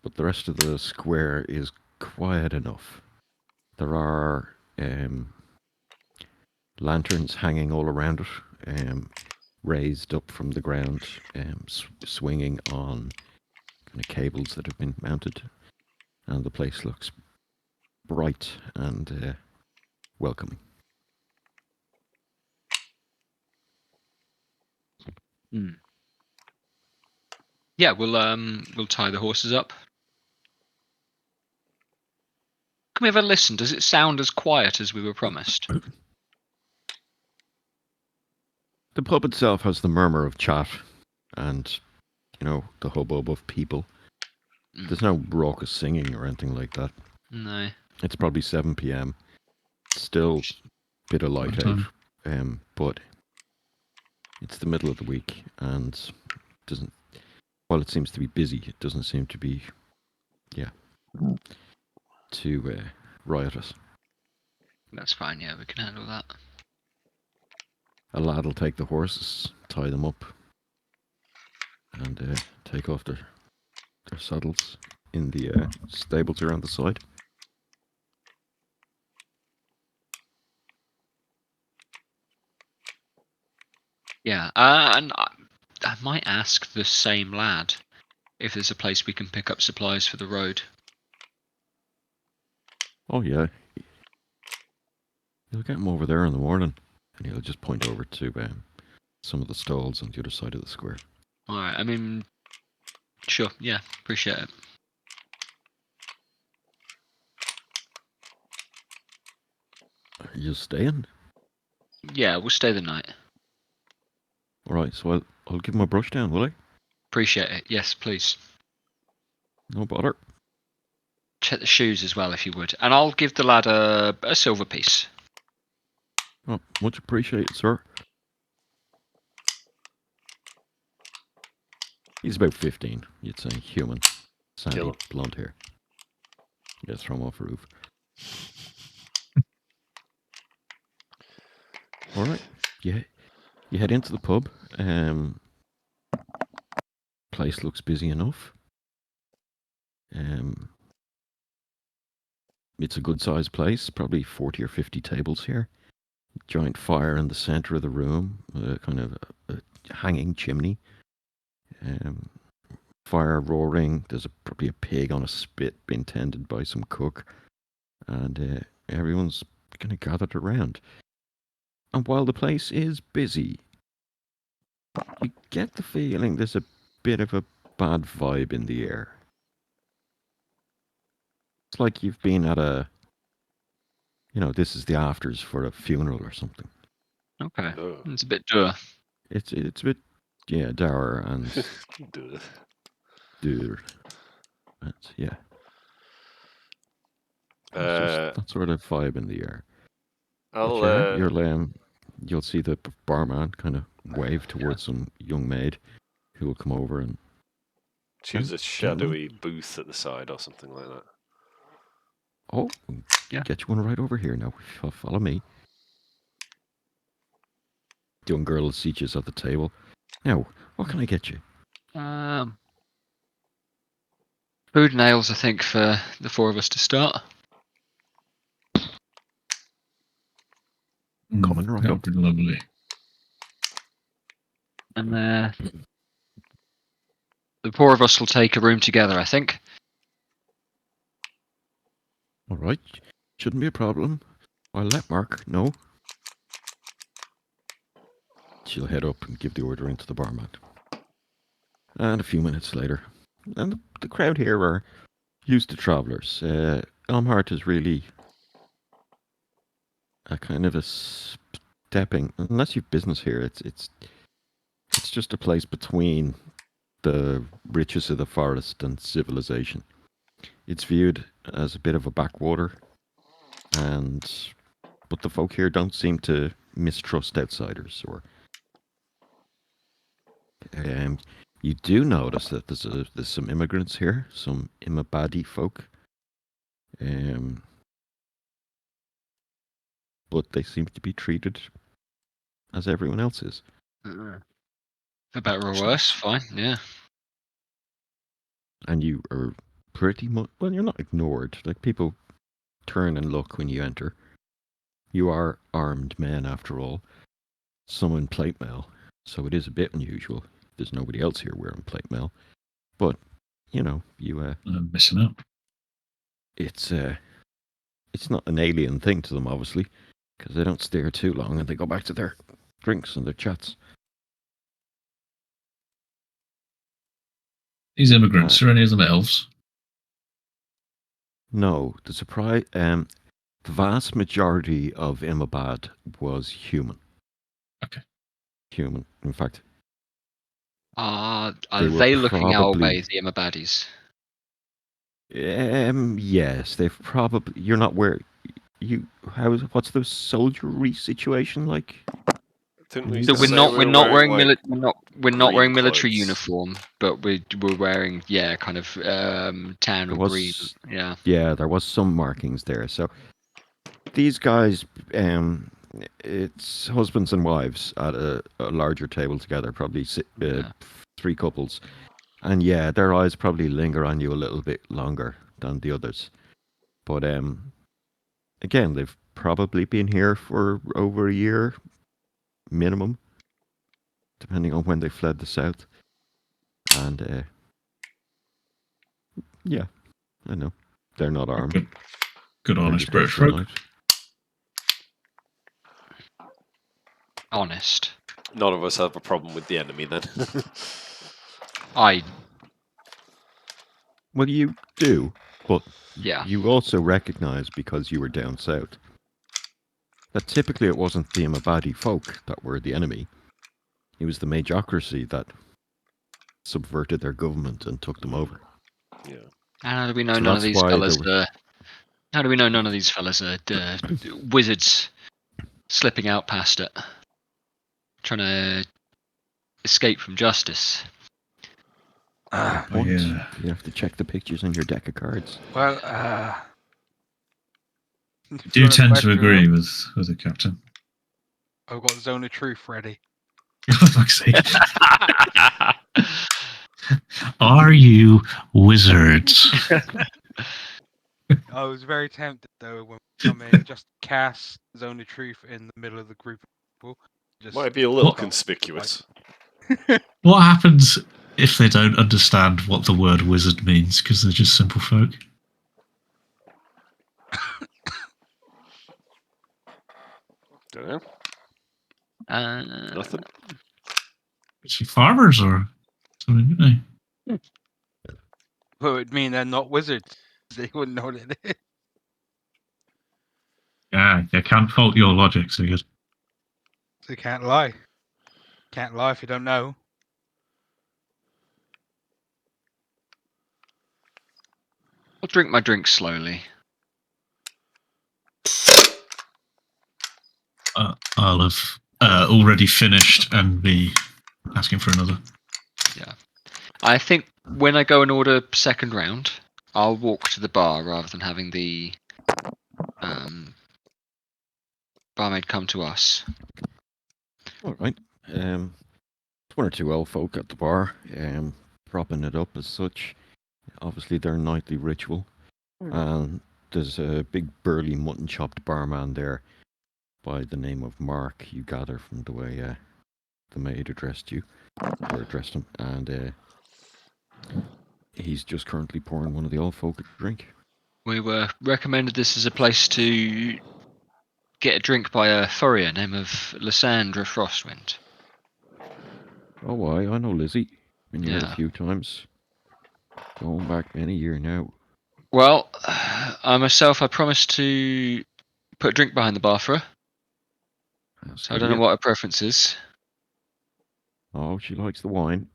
but the rest of the square is quiet enough. There are lanterns hanging all around it, raised up from the ground, swinging on kind of cables that have been mounted, and the place looks bright and welcoming. Yeah, we'll tie the horses up. Can we have a listen? Does it sound as quiet as we were promised? The pub itself has the murmur of chat and, the hubbub of people. There's no raucous singing or anything like that. No. It's probably 7 p.m. Still a bit of light out, but it's the middle of the week and while it seems to be busy, it doesn't seem to be, too riotous. That's fine, yeah, we can handle that. A lad will take the horses, tie them up, and take off their their saddles in the stables around the side. Yeah, and I might ask the same lad if there's a place we can pick up supplies for the road. Oh yeah, you'll get him over there in the morning, and he'll just point over to some of the stalls on the other side of the square. All right, I mean, sure, yeah, appreciate it. Are you staying? Yeah, we'll stay the night. All right, so I'll give him a brush down, will I? Appreciate it. Yes, please. No bother. Check the shoes as well, if you would, and I'll give the lad a silver piece. Oh, much appreciated, sir. He's about 15, you'd say. Human. Sandy, Kill him. blonde hair. Yeah, throw him off a roof. All right. You head into the pub. Place looks busy enough. It's a good sized place, probably 40 or 50 tables here. Giant fire in the center of the room, kind of a hanging chimney. Fire roaring. There's probably a pig on a spit being tended by some cook. And everyone's kind of gathered around. And while the place is busy, you get the feeling there's a bit of a bad vibe in the air. It's like you've been at this is the afters for a funeral or something. Okay, Ugh. it's a bit dour. It's a bit, yeah, dour and Duh. dour. Yeah. It's just Uh, that sort of vibe in the air. I'll But you'll see the barman kind of wave towards some young maid who will come over and choose a gentlemen. shadowy booth at the side or something like that. Oh, Yeah. get you one right over here now. Follow me. The young girl seats at the table. Now, what can I get you? Food and ales, I think, for the four of us to start. Coming right That up. would be lovely. And the four of us will take a room together, I think. All right. Shouldn't be a problem. I'll let Mark know. She'll head up and give the order into the barman. And a few minutes later, and the crowd here are used to travellers. Elmheart is really a kind of a stepping, unless you've business here, it's just a place between the riches of the forest and civilization. It's viewed as a bit of a backwater, but the folk here don't seem to mistrust outsiders. Or you do notice that there's some immigrants here, some Imabadi folk, but they seem to be treated as everyone else is. For better or worse, fine, yeah. And you are pretty much, well, you're not ignored. Like, people turn and look when you enter. You are armed men, after all. Some in plate mail, so it is a bit unusual. There's nobody else here wearing plate mail. But, you I'm missing out. it's not an alien thing to them, obviously, because they don't stare too long and they go back to their drinks and their chats. These immigrants, are any of them elves? No, the vast majority of Imabad was human. Okay. Human, in fact. Are They were they looking our probably- way, the Imabadis? Yes, they've probably. You're not where what's the soldiery situation like? Didn't we So just we're say not we were wearing like, wearing green military clothes? uniform, but we're wearing kind of tan There or green. Yeah. Yeah, there was some markings there. So these guys, it's husbands and wives at a larger table together, probably Yeah. 3 couples. And yeah, their eyes probably linger on you a little bit longer than the others. But again, they've probably been here for over a year minimum, depending on when they fled the south. And yeah, I know they're not armed. Good They're honest just British out for the folk. night. Honest. None of us have a problem with the enemy then. I Well, you do, but yeah. you also recognise, because you were down south, that typically it wasn't the Imabadi folk that were the enemy. It was the Majocracy that subverted their government and took them over. Yeah. How do we know So none of that's these why fellas there was. How do we know none of these fellas are wizards slipping out past it, trying to escape from justice? Good point. yeah. You have to check the pictures on your deck of cards. Well, I do tend to agree with the captain. I've got Zone of Truth ready. For fuck's sake. Are you wizards? I was very tempted though when we come in, just cast Zone of Truth in the middle of the group of people. Just Might be a little What? conspicuous. What happens if they don't understand what the word wizard means because they're just simple folk? Don't know. Nothing. Is she farmers or something, didn't they? Well, it would mean they're not wizards. They wouldn't know what it is. Yeah, I can't fault your logic, so good. They can't lie. Can't lie if you don't know. I'll drink my drink slowly. I'll have already finished and be asking for another. Yeah. I think when I go and order second round, I'll walk to the bar rather than having the barmaid come to us. All right. One or two old folk at the bar, propping it up as such. Obviously, their nightly ritual. And there's a big burly mutton chopped barman there by the name of Mark, you gather from the way the maid addressed you, or addressed him. And he's just currently pouring one of the old folk a drink. We were recommended this as a place to get a drink by a furrier named of Lysandra Frostwind. Oh, why? I know Lizzie. Been here a Yeah. few times. Going back many years now. Well, I promised to put a drink behind the bar for her. That's So I good don't of know you. what her preference is. Oh, she likes the wine.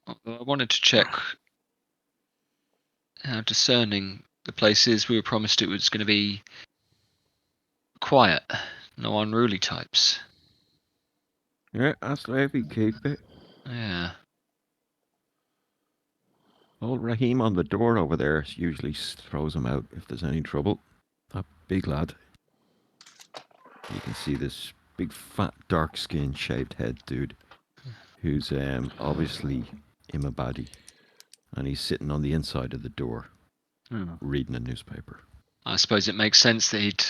I wanted to check how discerning the place is. We were promised it was going to be quiet, no unruly types. Yeah, that's the way we keep it. Yeah. Old Raheem on the door over there usually throws him out if there's any trouble. That big lad. You can see this big, fat, dark-skinned, shaved head dude who's obviously Imabadi. And he's sitting on the inside of the door reading a newspaper. I suppose it makes sense that he'd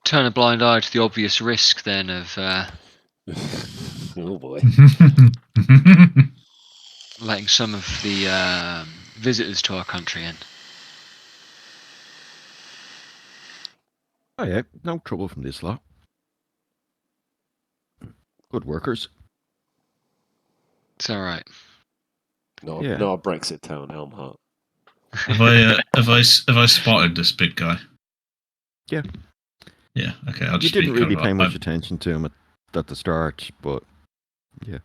turn a blind eye to the obvious risk then of Oh boy. letting some of the visitors to our country in. Oh yeah, no trouble from this lot. Good workers. It's all right. Not Yeah. a Brexit town, Elmheart. Have I spotted this big guy? Yeah. Yeah. Okay. I'll You just didn't be really kind pay of, much attention to him at the start, but yeah.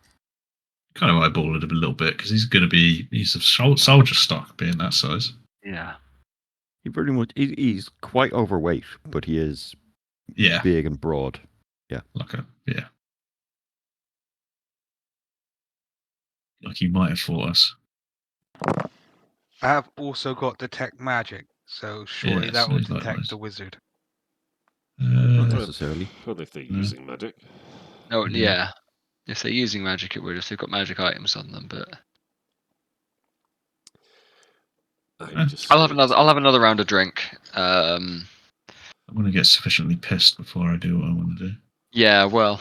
kind of eyeballing him a little bit because he's of soldier stock being that size. Yeah. He pretty much he's quite overweight, but he is Yeah. big and broad. Like he might have fought us. I have also got detect magic, so surely Yes, that will likewise. detect the wizard. Not necessarily. Well, if they're No. using magic. No, yeah. If they're using magic, it would. If they've got magic items on them, but I'm just I'll have going another round of drink. I'm going to get sufficiently pissed before I do what I want to do. Yeah, well,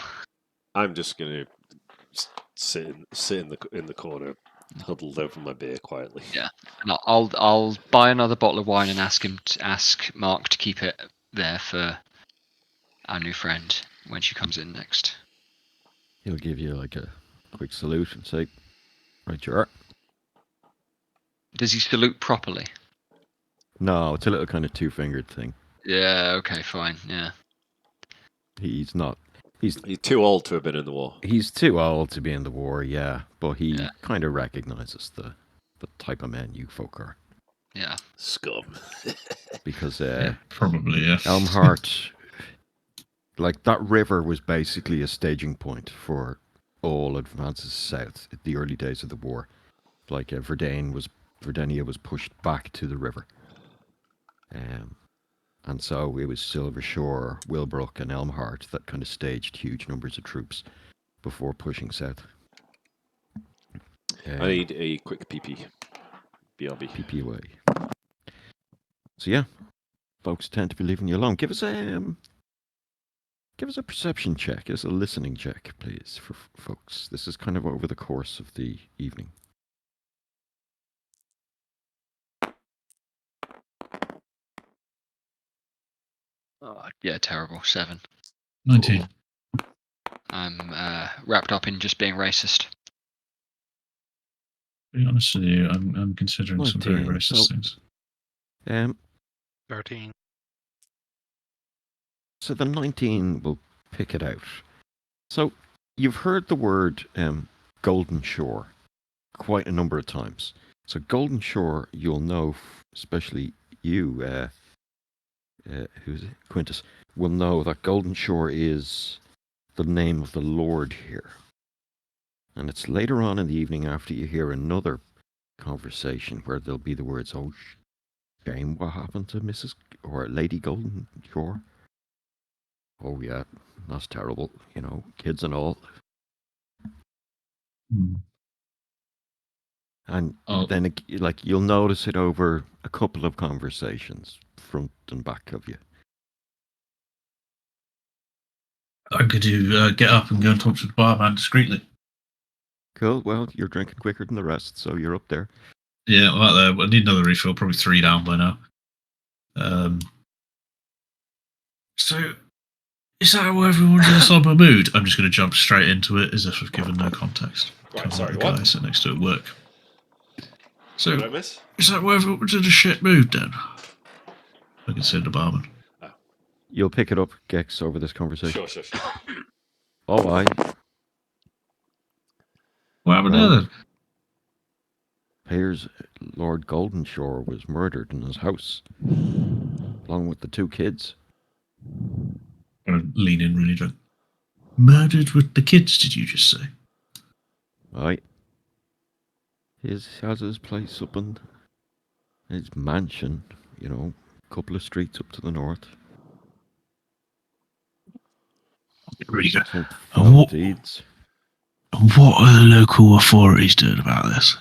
I'm just going to sit in the corner, huddled over my beer quietly. yeah. And I'll buy another bottle of wine and ask Mark to keep it there for our new friend when she comes in next. He'll give you like a quick salute and say, "Right, you are." Does he salute properly? No, it's a little kind of two-fingered thing. Yeah. Okay. Fine. Yeah. He's not. He's too old to have been in the war. He's too old to be in the war, yeah, but he Yeah. kind of recognizes the type of men you folk are. Yeah. Scum. Because Probably, yeah. Elmheart, like that river was basically a staging point for all advances south at the early days of the war. Like Verdania was pushed back to the river. And so it was Silvershore, Wilbrook and Elmheart that kind of staged huge numbers of troops before pushing south. I need a quick PP. BRB. PP away. So yeah, folks tend to be leaving you alone. Give us a perception check, give us a listening check, please, for folks. This is kind of over the course of the evening. Oh, yeah. Terrible. 7. 19. I'm wrapped up in just being racist. To be honest with you, I'm considering some very 19, racist so- things. 13. So the 19 will pick it out. So you've heard the word Golden Shore quite a number of times. So Golden Shore, you'll know, especially you, who's it? Quintus, will know that Golden Shore is the name of the Lord here. And it's later on in the evening after you hear another conversation where there'll be the words, "Oh, shame what happened to Mrs. or Lady Golden Shore." Oh yeah, that's terrible. You know, kids and all. Hmm. And Oh. then, like, you'll notice it over a couple of conversations, front and back of you. I'm going to get up and go and talk to the barman discreetly. Cool. Well, you're drinking quicker than the rest, so you're up there. Yeah, I'm out there. I need another refill, probably 3 down by now. So, is that what everyone's in a somber mood? I'm just going to jump straight into it as if I've given no context. Right, Kind of sorry, like the what? guy sitting next to at work. What So, did I miss? is that why everyone's in a shit mood then? I can say the barman. You'll pick it up, Gex, over this conversation. Sure. Oh, aye. What happened Well, there then? Here's Lord Goldenshore was murdered in his house, along with the 2 kids. I'm going to lean in really drunk. Murdered with the kids, did you just say? Aye. He has his place up in his mansion, you know, a couple of streets up to the north. Really good. Some And foul what, deeds. what are the local authorities doing about this?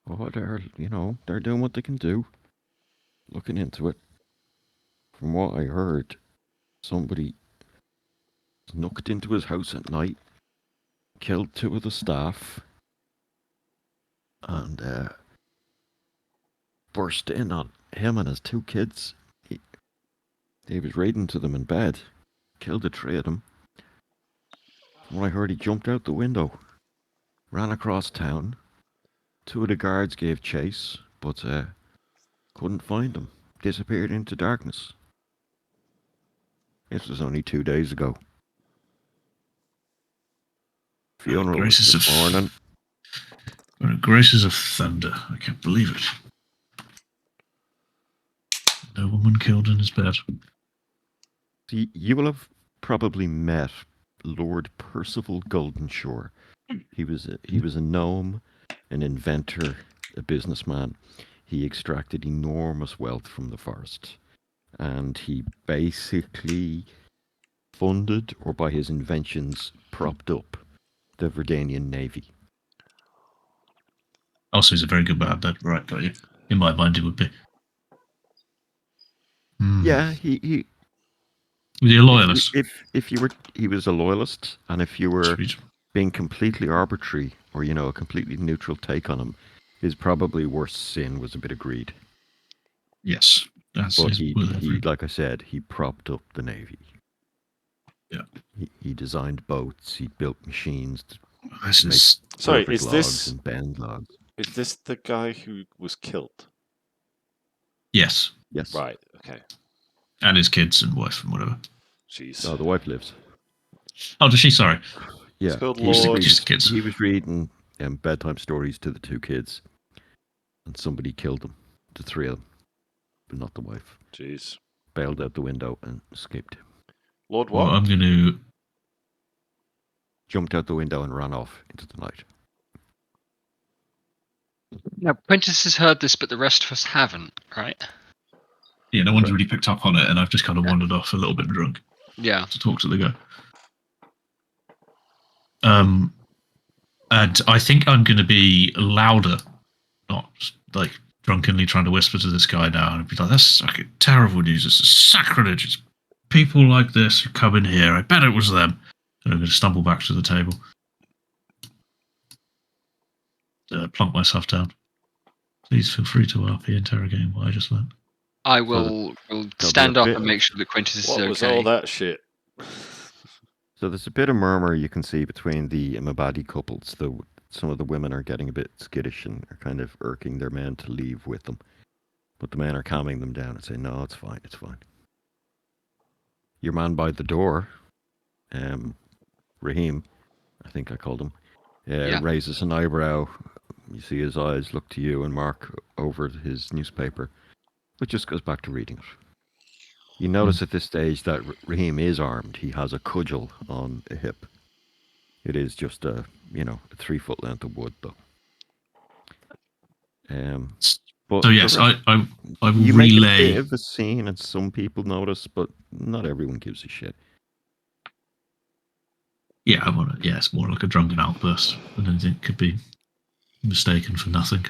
Oh, they're doing what they can do. Looking into it. From what I heard, somebody snuck into his house at night, killed 2 of the staff, and burst in on him and his 2 kids. He was reading to them in bed, killed the 3 of them. From what I heard, he jumped out the window, ran across town. 2 of the guards gave chase, but couldn't find him. Disappeared into darkness. This was only 2 days ago. Funeral was Gracious this of- morning. Graces of thunder. I can't believe it. No woman killed in his bed. See, you will have probably met Lord Percival Goldenshore. He was a gnome, an inventor, a businessman. He extracted enormous wealth from the forest, and he basically funded or by his inventions propped up the Verdanian navy. Also, he's a very good man. Then, right? Got you. In my mind, he would be. Yeah, he Was he a loyalist? if you were, he was a loyalist, and if you were Sweet. being completely arbitrary or a completely neutral take on him, his probably worst sin was a bit of greed. Yes, that's But his he like I said, he propped up the navy. Yeah. He designed boats. He built machines to This make is Sorry, perfect is logs this and bend logs. the guy who was killed? yes, Yes. Right. Okay. and his kids and wife and whatever. Jeez. No, the wife lives. Oh, does she? Sorry, Yeah, called he was Lord- reading, just kids. he was reading bedtime stories to the two kids, and somebody killed them, the three of them, but not the wife. Jeez. Bailed out the window and escaped. Lord Well, what? I'm going to. Jumped out the window and ran off into the night. Now, Quintus has heard this, but the rest of us haven't, right? Yeah, no one's Correct. really picked up on it, and I've just kind of wandered off a little bit drunk Yeah. to talk to the guy. And I think I'm going to be louder, not like drunkenly trying to whisper to this guy now and be like, "That's fucking terrible news. It's sacrilege. It's people like this who come in here. I bet it was them." And I'm going to stumble back to the table, plunk myself down. Please feel free to RP interrogating what I just learned. I So will there'll stand be a up bit and of- make sure that Quintus is What okay. was all that shit? So there's a bit of murmur you can see between the Imabadi couples, though some of the women are getting a bit skittish and are kind of irking their men to leave with them. But the men are calming them down and saying, no, it's fine, it's fine. Your man by the door, Raheem, I think I called him, Yeah. raises an eyebrow. You see his eyes look to you and Mark over his newspaper, but just goes back to reading it. You notice at this stage that Raheem is armed. He has a cudgel on a hip. It is just a 3-foot length of wood, though. But So the yes, rest- I will you make a bit relay. of a scene, and some people notice, but not everyone gives a shit. Yeah, I want to. Yeah, it's more like a drunken outburst than anything could be mistaken for nothing.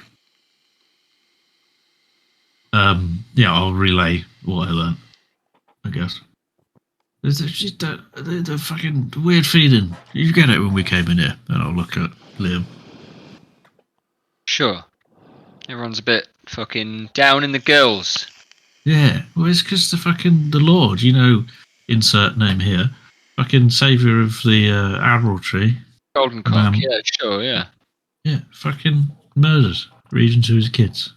Yeah, I'll relay what I learned, I guess. There's just the fucking weird feeling. You get it when we came in here, and I'll look at Liam. Sure. Everyone's a bit fucking down in the gills. Yeah, well, it's because the Lord, insert name here, fucking savior of the Admiralty. Golden cock, Man. yeah, sure, yeah. Yeah, fucking murdered, reading to his kids.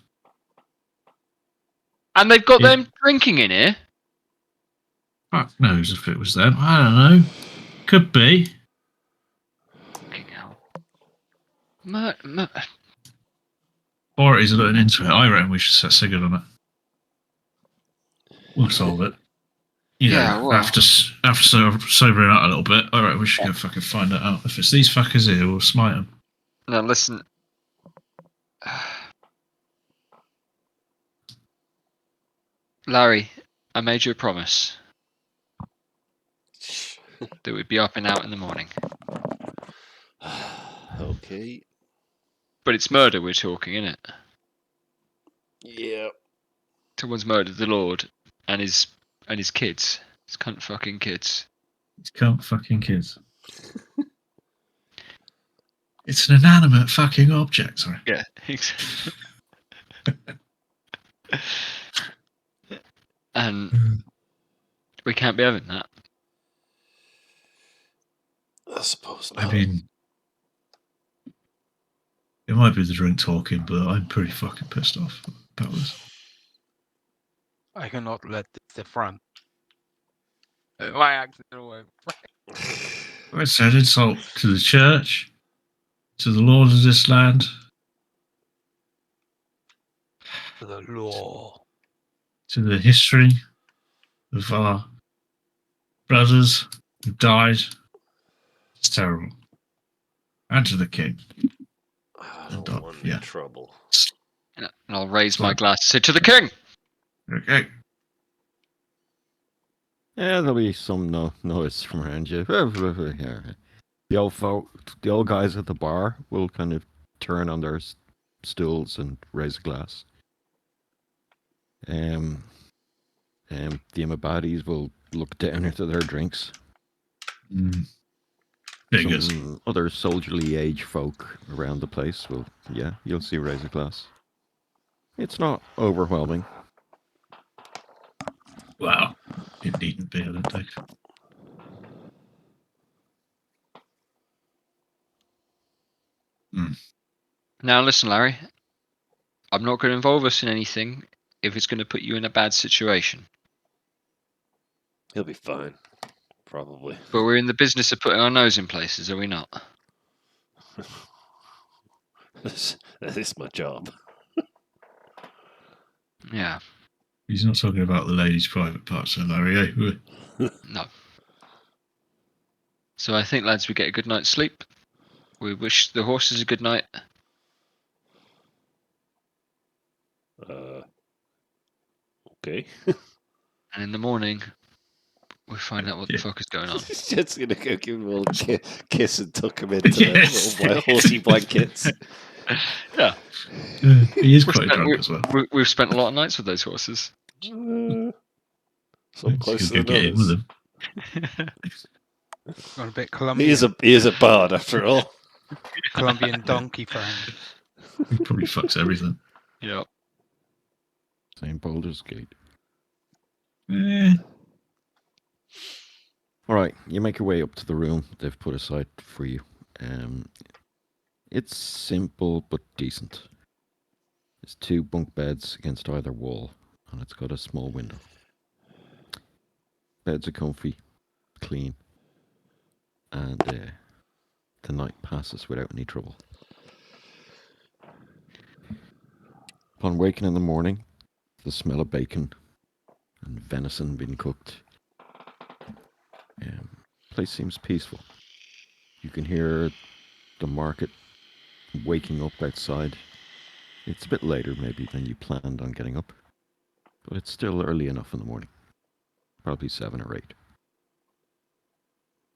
And they've got Yeah. them drinking in here? Fuck knows if it was them. I don't know. Could be. Fucking hell. Authorities are looking into it. I reckon we should set Sigurd on it. We'll solve it. Yeah, well. after sobering up a little bit, I reckon we should go fucking find it out. If it's these fuckers here, we'll smite them. Now listen. Larry, I made you a promise that we'd be up and out in the morning. Okay. But it's murder we're talking, isn't it? Yeah. Someone's murdered the Lord and his kids. His cunt fucking kids. These cunt fucking kids. It's an inanimate fucking object, sorry. Yeah. And we can't be having that. I suppose I not. mean, it might be the drink talking, but I'm pretty fucking pissed off about this. I cannot let this front. My accent away. I said insult to the church, to the lord of this land. The law. To the history of our brothers who died. It's terrible. And to the king. I don't want any trouble. And I'll raise my Sorry. glass. Say to the king! Okay. Yeah, there'll be some noise from around you. The old guys at the bar will kind of turn on their stools and raise a glass. The Imabadis will look down into their drinks. Figures. Some other soldierly age folk around the place will, you'll see raise a glass. It's not overwhelming. Wow. It needn't be, I don't think. Now listen, Larry. I'm not going to involve us in anything if it's going to put you in a bad situation. He'll be fine. Probably. But we're in the business of putting our nose in places, are we not? This is my job. Yeah. He's not talking about the ladies' private parts, so Larry. No. So I think, lads, we get a good night's sleep. We wish the horses a good night. Okay. And in the morning, we find out what the fuck is going on. He's just gonna go give him a little kiss and tuck him into their little horsey blankets. Yeah. He is quite drunk as well. We've spent a lot of nights with those horses. Some He'll closer go than get in with others. him. Got a bit He Colombian. is a bard after all. Colombian donkey friend. He probably fucks everything. Yeah. St. Baldur's Gate. Eh. All right, you make your way up to the room they've put aside for you. It's simple but decent. There's 2 bunk beds against either wall, and it's got a small window. Beds are comfy, clean, and the night passes without any trouble. Upon waking in the morning, the smell of bacon and venison being cooked. Place seems peaceful. You can hear the market waking up outside. It's a bit later maybe than you planned on getting up, but it's still early enough in the morning. Probably 7 or 8.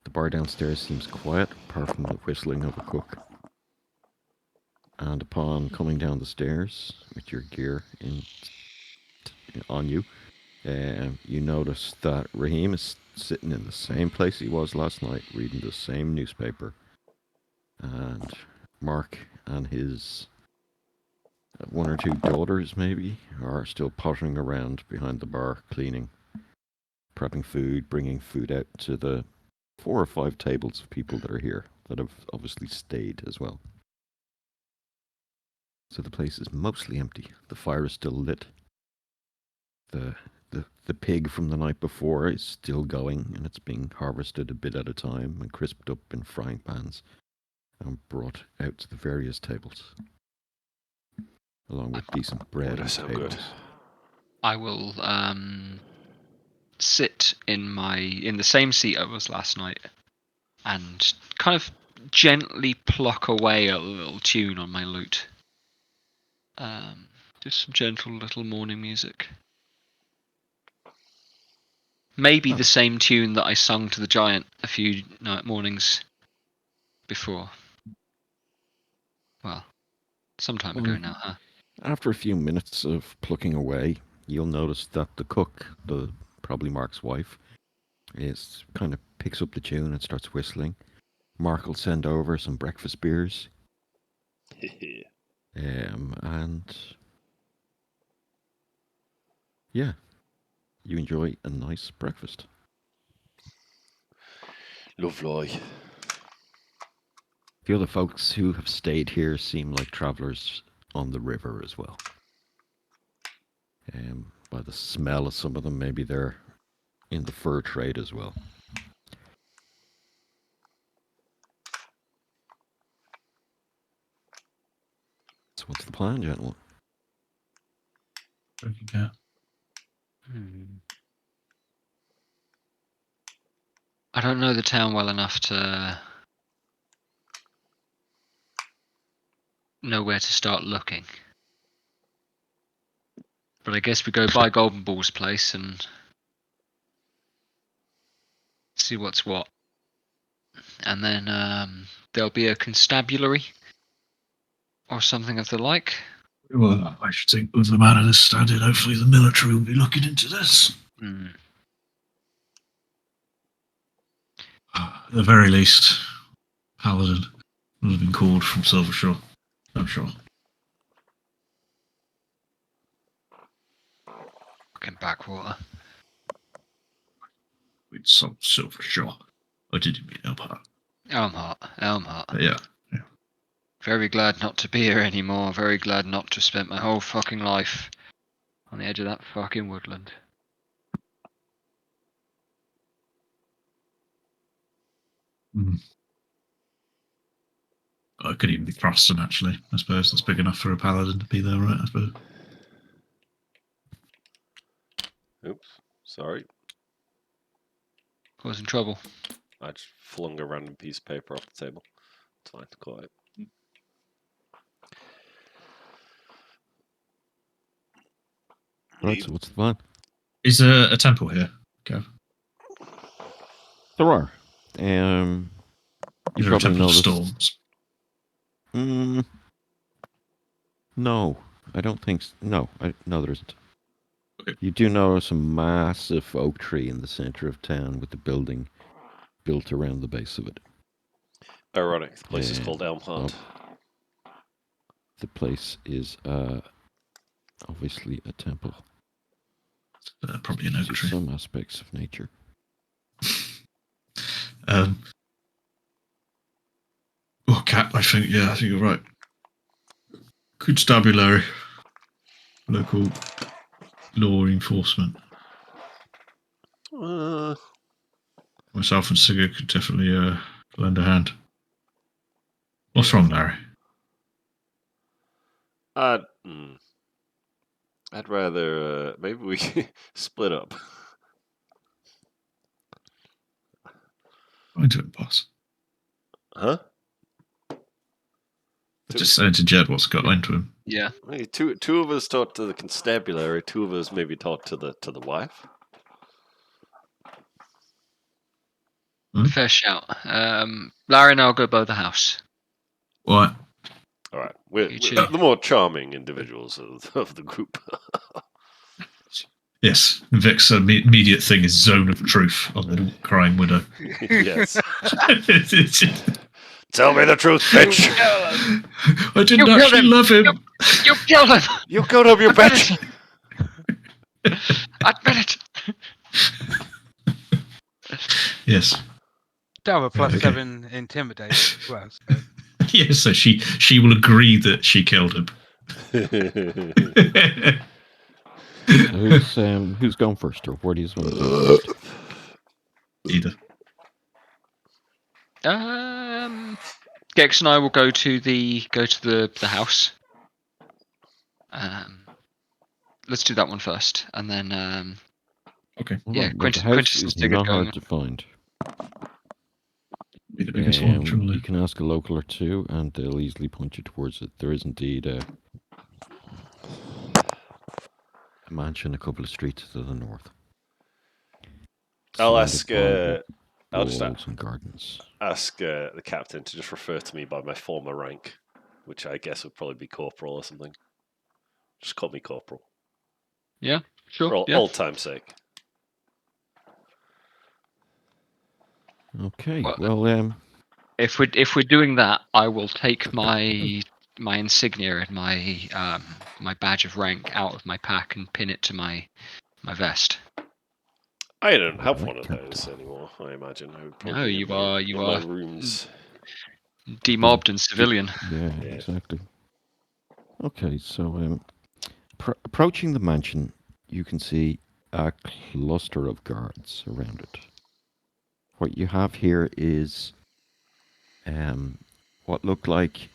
The bar downstairs seems quiet, apart from the whistling of a cook. And upon coming down the stairs with your gear on you, you notice that Raheem is sitting in the same place he was last night, reading the same newspaper. And Mark and his 1 or 2 daughters, maybe, are still pottering around behind the bar, cleaning, prepping food, bringing food out to the 4 or 5 tables of people that are here that have obviously stayed as well. So the place is mostly empty. The fire is still lit. The pig from the night before is still going, and it's being harvested a bit at a time and crisped up in frying pans and brought out to the various tables, along with decent bread and sound potatoes. good. I will sit in the same seat I was last night and kind of gently pluck away a little tune on my lute. Just some gentle little morning music. Maybe the same tune that I sung to the giant a few mornings before. Well, some time ago now, huh? After a few minutes of plucking away, you'll notice that the cook, probably Mark's wife, is kind of picks up the tune and starts whistling. Mark will send over some breakfast beers. And yeah, you enjoy a nice breakfast. Lovely. The other folks who have stayed here seem like travellers on the river as well. By the smell of some of them, maybe they're in the fur trade as well. So what's the plan, gentlemen? I don't know the town well enough to know where to start looking. But I guess we go by Golden Ball's place and see what's what. And then there'll be a constabulary or something of the like. Well, I should think with the man of this standard, hopefully the military will be looking into this. Hmm. At the very least, Paladin will have been called from Silvershore, I'm sure. Fucking backwater. With some Silvershore. I didn't mean Elmheart. Elmheart. Yeah. Very glad not to be here anymore. Very glad not to spend my whole fucking life on the edge of that fucking woodland. It could even be Croston, actually. I suppose that's big enough for a Paladin to be there, right? I suppose. Oops, sorry. Causing trouble. I just flung a random piece of paper off the table. It's fine, quiet. Right, so what's the plan? Is there a temple here, Kev? There are. You Is there a probably temple of noticed. storms? No, I don't think. No, no, there isn't. Okay. You do notice a massive oak tree in the center of town with the building built around the base of it. Ironic. The place is Yeah. called Elmheart. The place is obviously a temple Probably an oak to tree. some aspects of nature. Cat, I think you're right. Constabulary. Local law enforcement. Myself and Sigurd could definitely lend a hand. What's wrong, Larry? I'd rather maybe we split up. Go into it, boss. Huh? Just saying to Jed what's got into him. Yeah. Hey, two of us talk to the constabulary. Two of us maybe talk to the wife. Fair shout. Larry and I'll go by the house. What? All right, we're You two. the more charming individuals of the group. Yes, Vic's immediate thing is zone of truth on the crying widow. Yes. Tell me the truth, bitch. I didn't actually love him. You killed him. You killed him, you bitch. Admit it. Yes. To have a plus Okay. 7 intimidate as well. So. Yes, so she will agree that she killed him. So who's going first, or where do you want to go first? Either. Gex and I will go to the house. Let's do that one first, and then Okay. yeah, Well, the Quintus house and is Sigurd not going. hard to find. Be the biggest one, surely. You can ask a local or two, and they'll easily point you towards it. There is indeed a mansion a couple of streets to the north. I'll surrounded ask. by I'll just walls and gardens. ask the captain to just refer to me by my former rank, which I guess would probably be corporal or something. Just call me corporal. Yeah, sure. For Yeah. old time's sake. Okay, Well, well, if we're doing that, I will take my insignia and my badge of rank out of my pack and pin it to my vest. I don't have Right, one of those anymore. I imagine I would No, probably you in are my rooms. demobbed and civilian. yeah, Yeah. exactly. Okay, so approaching the mansion, you can see a cluster of guards around it. What you have here is what look like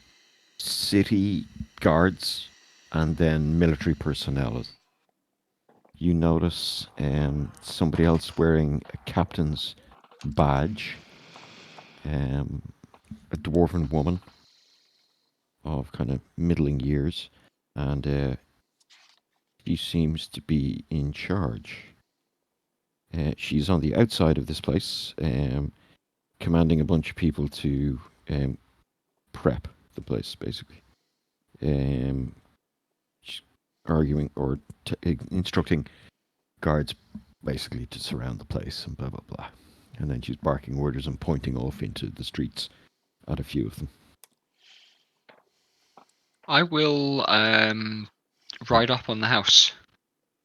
city guards and then military personnel. You notice somebody else wearing a captain's badge, a dwarven woman of kind of middling years, and she seems to be in charge. She's on the outside of this place, commanding a bunch of people to prep the place, basically. She's arguing or instructing guards, basically, to surround the place and blah, blah, blah. And then she's barking orders and pointing off into the streets at a few of them. I will ride up on the house.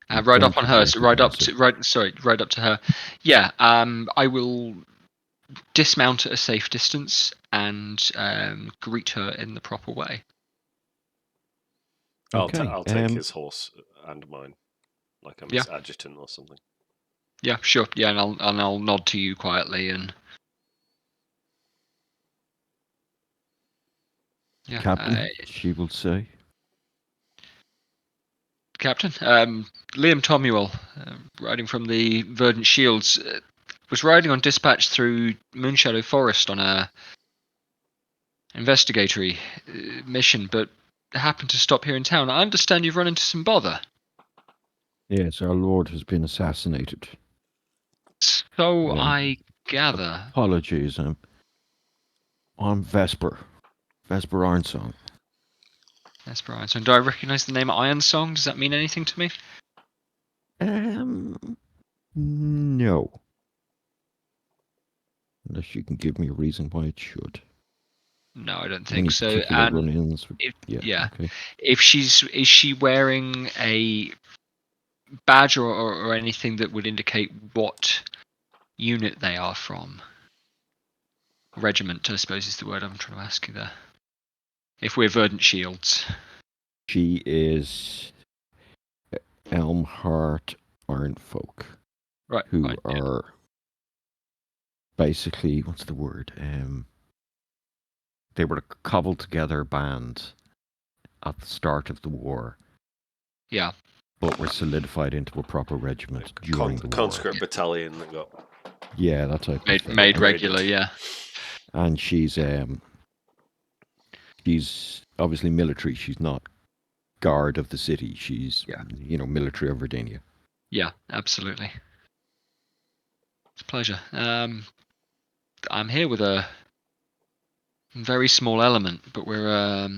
You Ride up don't on her. enter So the ride up house, to ride up to her. Yeah. I will dismount at a safe distance and greet her in the proper way. Okay, I'll take his horse and mine, like I'm his adjutant or something. Yeah, sure. Yeah, and I'll nod to you quietly and. Yeah, Captain, she will say. Captain, Liam Tomuel, riding from the Verdant Shields, was riding on dispatch through Moonshadow Forest on a investigatory mission, but happened to stop here in town. I understand you've run into some bother. Yes, our lord has been assassinated. So I gather. Apologies, I'm Vesper Ironsong. Vesper Ironsong. Do I recognise the name Ironsong? Does that mean anything to me? No. Unless you can give me a reason why it should. No, I don't Any think so. particular And run-ins? yeah. Okay. If is she wearing a badge or anything that would indicate what unit they are from? Regiment, I suppose, is the word I'm trying to ask you there. If we're Verdant Shields. She is Elmheart Ironfolk. Right. Who right, are basically, what's the word? They were a cobbled together band at the start of the war. Yeah. But were solidified into a proper regiment during the war. Conscript battalion that got that type of thing. Made regular, yeah. And she's obviously military. She's not guard of the city. She's military of Verdania. Yeah, absolutely. It's a pleasure. I'm here with a very small element, but we're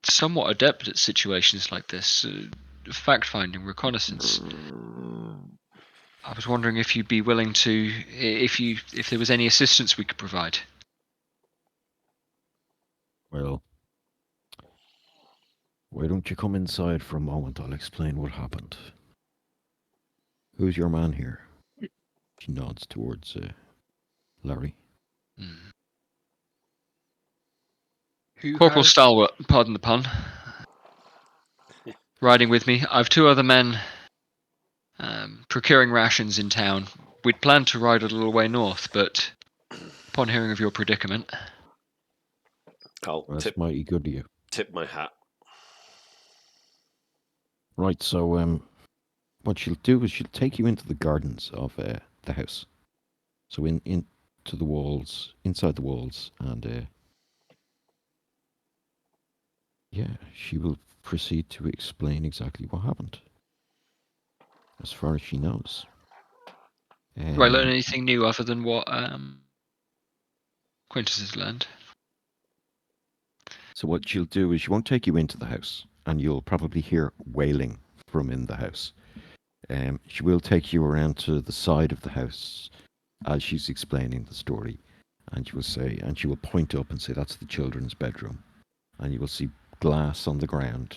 somewhat adept at situations like this. Fact-finding, reconnaissance. I was wondering if you'd be willing to, if there was any assistance we could provide. Well, why don't you come inside for a moment? I'll explain what happened. Who's your man here? She nods towards Larry. Corporal Stalwart, pardon the pun. Riding with me. I've two other men procuring rations in town. We'd planned to ride a little way north, but upon hearing of your predicament... That's mighty good of you. Tip my hat. Right, so what she'll do is she'll take you into the gardens of the house. So into the walls, inside the walls, and she will proceed to explain exactly what happened, as far as she knows. Do I learn anything new other than what Quintus has learned? So what she'll do is she won't take you into the house, and you'll probably hear wailing from in the house. She will take you around to the side of the house as she's explaining the story, and she will point up and say, "That's the children's bedroom," and you will see glass on the ground.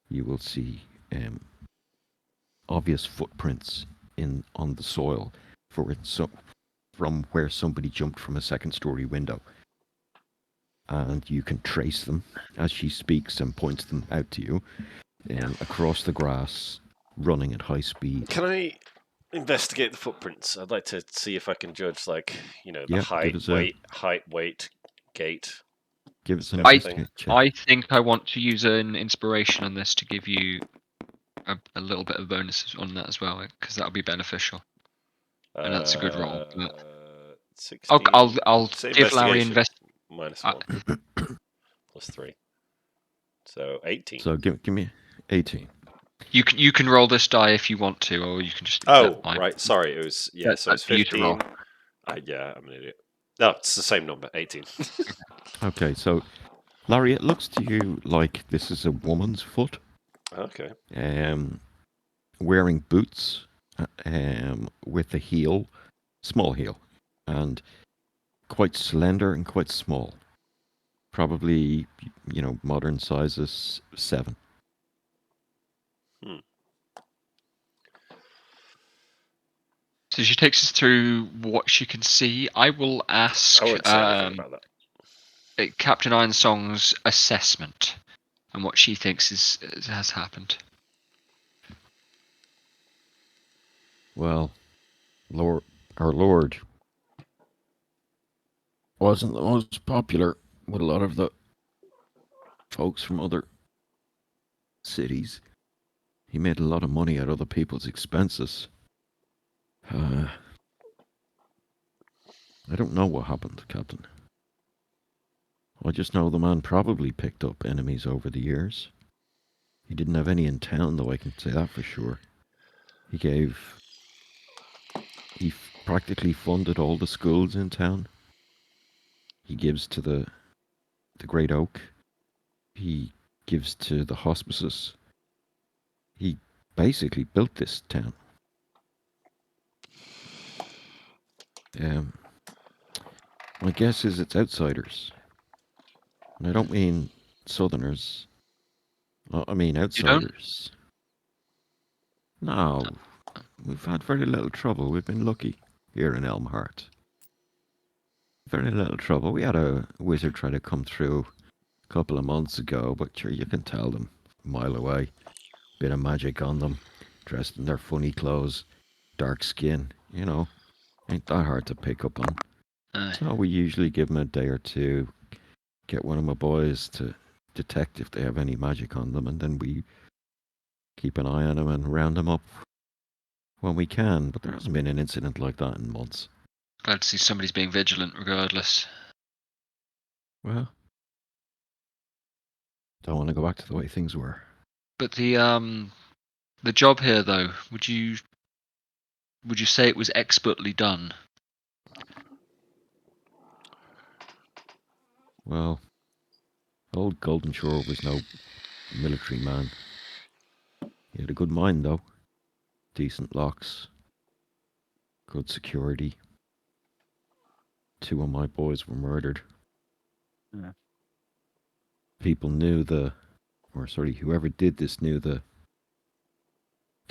You will see obvious footprints on the soil from where somebody jumped from a second-story window. And you can trace them as she speaks and points them out to you across the grass, running at high speed. Can I investigate the footprints? I'd like to see if I can judge, the height, weight, gait. Give us an investigate check. I think I want to use an inspiration on this to give you a little bit of bonus on that as well, because that'll be beneficial. And that's a good roll. 16. I'll give Larry minus 1 plus 3. So 18. So give me 18. You can roll this die if you want to, or you can just. Oh, fine. right. Sorry, it was That- So it's that's for you to roll. 15. Yeah, I'm an idiot. No, it's the same number. 18. Okay, so Larry, it looks to you like this is a woman's foot, Okay. wearing boots, with a heel, small heel, and quite slender and quite small. Probably, modern sizes 7. So she takes us through what she can see. I will ask I won't say anything about that. Captain Ironsong's assessment and what she thinks has happened. Well, our Lord wasn't the most popular with a lot of the folks from other cities. He made a lot of money at other people's expenses. I don't know what happened, Captain. I just know the man probably picked up enemies over the years. He didn't have any in town, though, I can say that for sure. He practically funded all the schools in town. He gives to the Great Oak. He gives to the hospices. He basically built this town. My guess is it's outsiders. And I don't mean southerners. I mean outsiders. No, we've had very little trouble. We've been lucky here in Elmheart. Very little trouble. We had a wizard try to come through a couple of months ago, but sure, you can tell them a mile away. Bit of magic on them, dressed in their funny clothes, dark skin, ain't that hard to pick up on. So we usually give them a day or two, get one of my boys to detect if they have any magic on them, and then we keep an eye on them and round them up when we can. But there hasn't been an incident like that in months. Glad to see somebody's being vigilant regardless. Well, don't want to go back to the way things were. But the job here, though, would you say it was expertly done? Well, old Goldenshore was no military man. He had a good mind, though. Decent locks. Good security. 2 of my boys were murdered. Yeah. People knew whoever did this knew the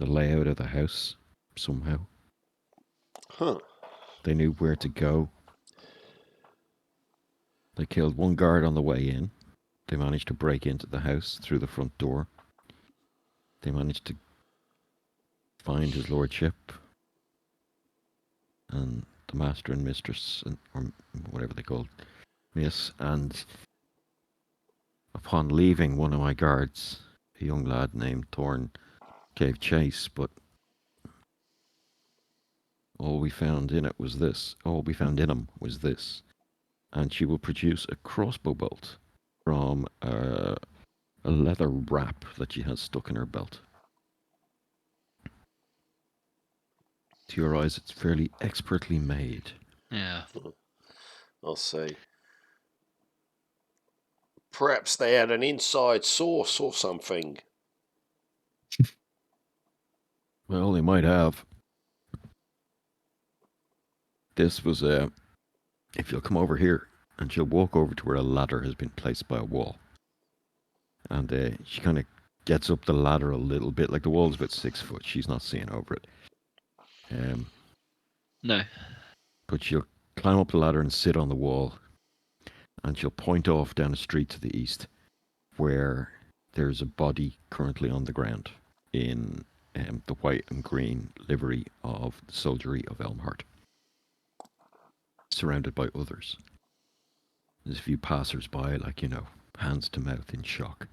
layout of the house somehow. Huh. They knew where to go. They killed one guard on the way in. They managed to break into the house through the front door. They managed to find his lordship and the master and mistress, or whatever they called, miss. And upon leaving, one of my guards, a young lad named Thorn, gave chase, but all we found in him was this. And she will produce a crossbow bolt from a leather wrap that she has stuck in her belt. To your eyes, it's fairly expertly made. Yeah. I'll say. Perhaps they had an inside source or something. Well, they might have. This was if you'll come over here, and she'll walk over to where a ladder has been placed by a wall. And she kind of gets up the ladder a little bit, like the wall's about 6 foot. She's not seeing over it. No. But she'll climb up the ladder and sit on the wall, and she'll point off down a street to the east, where there's a body currently on the ground in the white and green livery of the soldiery of Elmheart, surrounded by others. There's a few passers-by, hands to mouth in shock.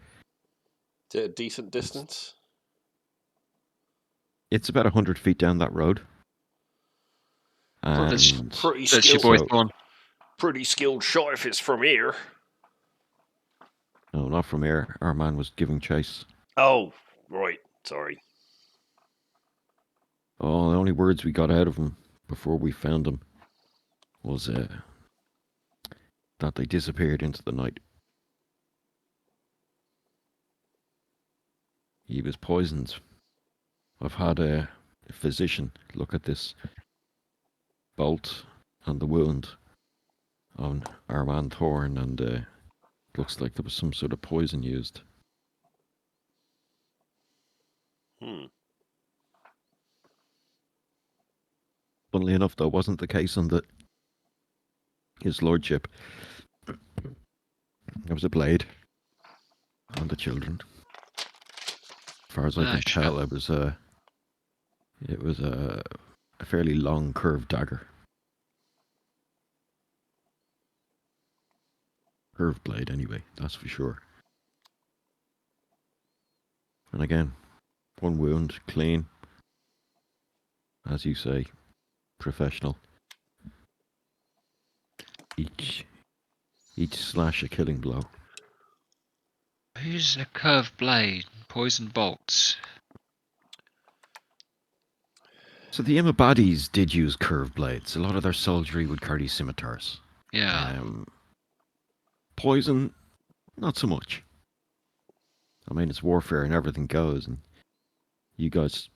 Is it a decent distance? It's about 100 feet down that road. And Pretty That's your boy Thorn. Pretty skilled shot if it's from here. No, not from here. Our man was giving chase. Oh, right. Sorry. Oh, the only words we got out of him before we found him was that they disappeared into the night. He was poisoned. I've had a physician look at this bolt and the wound on our man Thorn, and looks like there was some sort of poison used. Funnily enough, that wasn't the case on his lordship. There was a blade on the children. As far as I can tell, it was a fairly long curved dagger. Curved blade, anyway, that's for sure. And again, one wound, clean. As you say, professional. Each slash a killing blow. Who's a curved blade? Poison bolts. So the Imabadis did use curved blades. A lot of their soldiery would carry scimitars. Yeah. Poison, not so much. I mean, it's warfare and everything goes, and you guys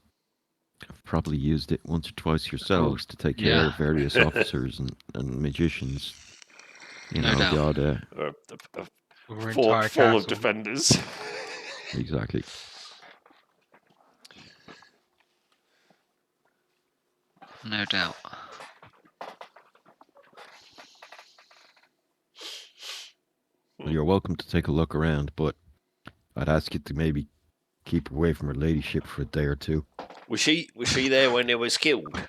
have probably used it once or twice yourselves to take care of various officers and magicians. You No know, doubt. the Or full entire of castle. defenders. exactly. No doubt. Well, you're welcome to take a look around, but I'd ask you to maybe keep away from her ladyship for a day or two. Was she there when they was killed?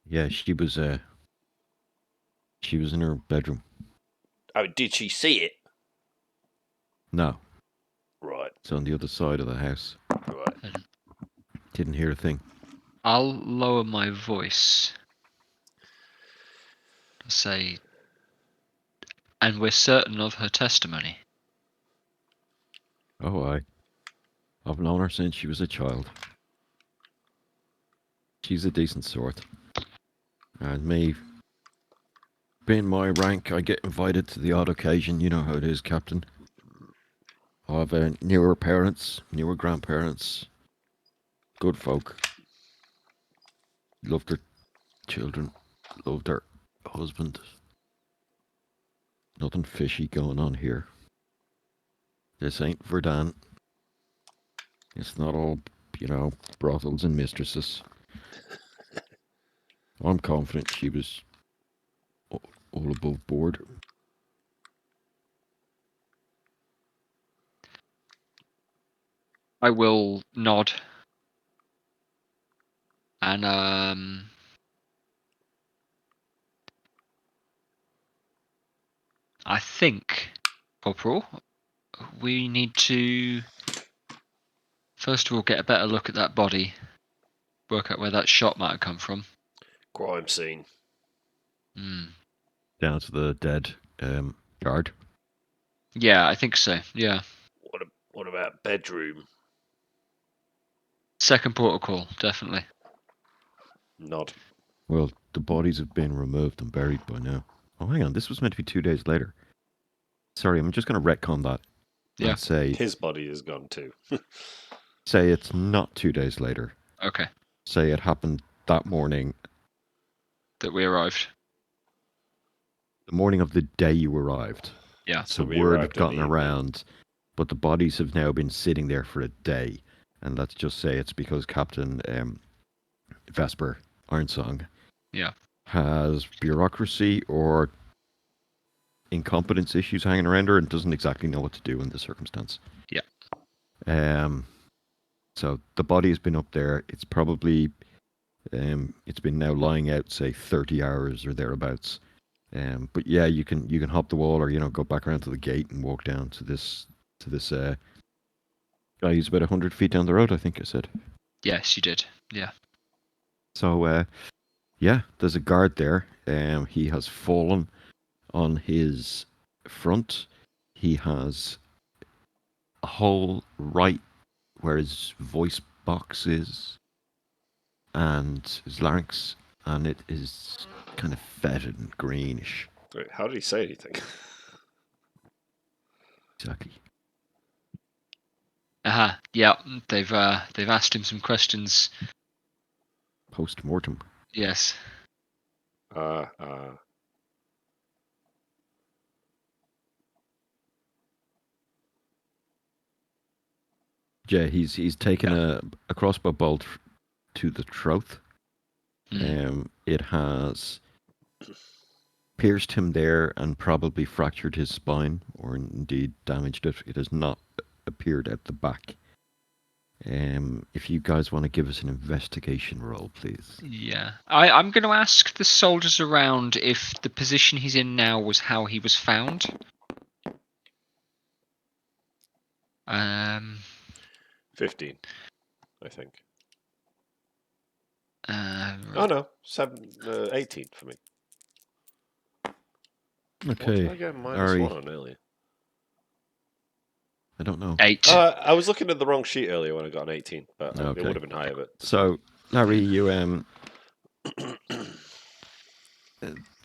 Yeah, she was in her bedroom. Oh, did she see it? No, Right, it's on the other side of the house. right. Didn't hear a thing. I'll lower my voice. Say, and we're certain of her testimony. Oh, I've known her since she was a child. She's a decent sort. And me, being my rank, I get invited to the odd occasion. You know how it is, Captain. I've newer parents, newer grandparents. Good folk. Loved their children. Loved their husband. Nothing fishy going on here. This ain't Verdania. It's not all, brothels and mistresses. I'm confident she was all above board. I will nod. And I think, Corporal, we need to first of all get a better look at that body. Work out where that shot might have come from. Crime scene. Down to the dead guard. Yeah, I think so. Yeah. What about bedroom? Second protocol, definitely. Nod. Well, the bodies have been removed and buried by now. Oh, hang on. This was meant to be 2 days later. Sorry, I'm just going to retcon that. Yeah. And say His body is gone too. say it's not 2 days later. Okay. Say it happened that morning. That we arrived. The morning of the day you arrived. Yeah. So The we word arrived had in the gotten evening. around, but the bodies have now been sitting there for a day. And let's just say it's because Captain Vesper Ironsong has bureaucracy or incompetence issues hanging around her and doesn't exactly know what to do in this circumstance. Yeah. So the body has been up there. It's probably it's been now lying out, say 30 hours or thereabouts. But yeah, you can hop the wall or go back around to the gate and walk down to this guy who's about 100 feet down the road, I think I said. Yes, you did. Yeah. So yeah, there's a guard there. He has fallen on his front. He has a whole right where his voice box is and his larynx, and it is kind of fetid and greenish. Wait, how did he say anything? Exactly. Aha, yeah, they've asked him some questions. Post mortem. Yes. uh, Yeah, he's taken a crossbow bolt to the throat. It has pierced him there and probably fractured his spine, or indeed damaged it. It has not appeared at the back. If you guys want to give us an investigation roll, please. Yeah. I'm going to ask the soldiers around if the position he's in now was how he was found. 15, I think. Right. Oh no, 18 for me. What did I Okay, get minus Larry. 1 on earlier? I don't know. 8. I was looking at the wrong sheet earlier when I got an 18, but it Okay. would have been higher. But So, Larry, you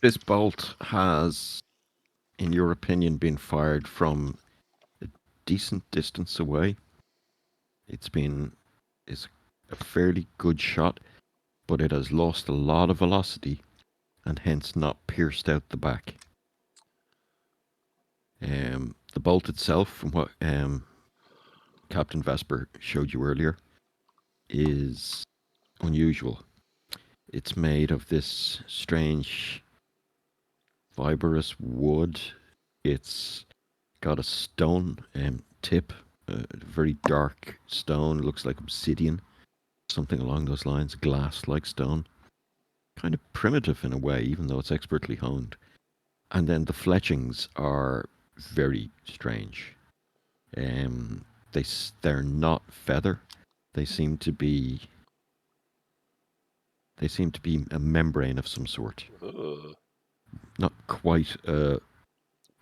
this bolt has, in your opinion, been fired from a decent distance away. It's a fairly good shot, but it has lost a lot of velocity and hence not pierced out the back. The bolt itself, from what Captain Vesper showed you earlier, is unusual. It's made of this strange fibrous wood. It's got a stone tip, a very dark stone, looks like obsidian, something along those lines, glass-like stone. Kind of primitive in a way, even though it's expertly honed. And then the fletchings are very strange. They're not feather. They seem to be a membrane of some sort. Ugh. Not quite a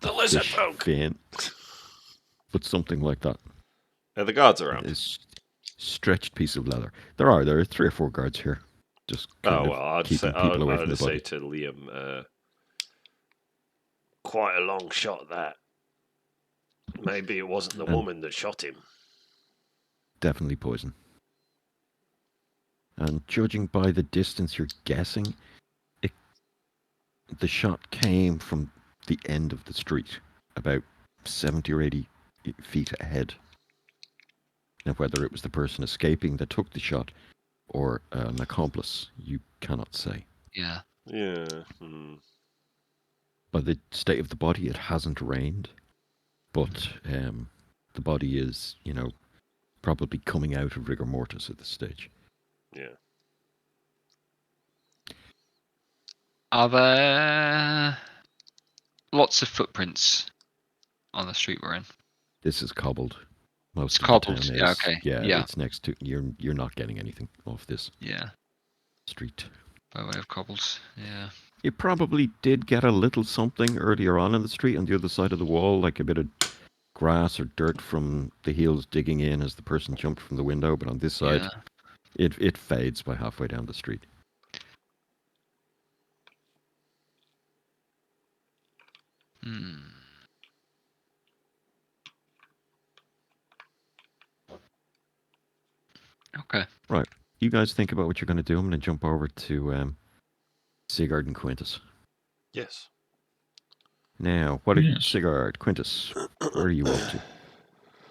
The lizard fish folk! fin, but something like that. Are the guards around? This stretched piece of leather. There are 3 or 4 guards here, just kind of I'll keeping people away from the say body. to Liam, quite a long shot that. Maybe it wasn't the woman that shot him. Definitely poison. And judging by the distance you're guessing, the shot came from the end of the street, about 70 or 80 feet ahead. Now, whether it was the person escaping that took the shot or an accomplice, you cannot say. Yeah. Yeah. By the state of the body, it hasn't rained, but the body is, probably coming out of rigor mortis at this stage. Yeah. Are there lots of footprints on the street we're in? This is cobbled. Most It's of cobbled. the town Yeah. is. Okay. Yeah, Yeah. it's next to you're not getting anything off this Yeah. street. By way of cobbles. Yeah. You probably did get a little something earlier on in the street on the other side of the wall, like a bit of grass or dirt from the heels digging in as the person jumped from the window, but on this side, it fades by halfway down the street. Okay. Right. You guys think about what you're going to do. I'm going to jump over to Sigurd and Quintus. Yes. Now, what are Yes. Sigurd, Quintus, where are you off to?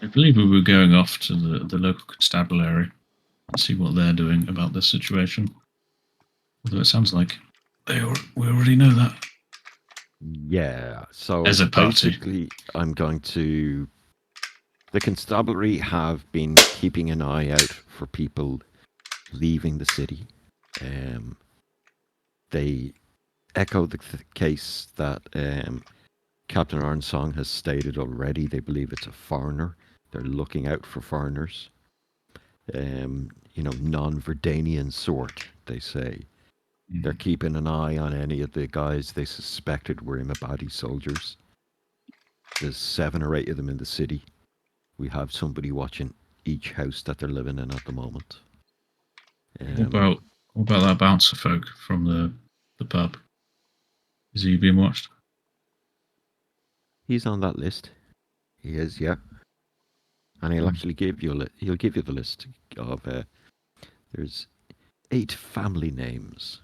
I believe we were going off to the local constabulary and see what they're doing about this situation. Although it sounds like we already know that. Yeah, so As a party. basically, I'm going to... The constabulary have been keeping an eye out for people leaving the city. They echo the case that Captain Arnsong has stated already. They believe it's a foreigner. They're looking out for foreigners. Non-Verdanian sort, they say. They're keeping an eye on any of the guys they suspected were Imabadi soldiers. There's 7 or 8 of them in the city. We have somebody watching each house that they're living in at the moment. What about that bouncer folk from the pub? Is he being watched? He's on that list. He is, yeah. And he'll actually give you he'll give you the list of there's 8 family names.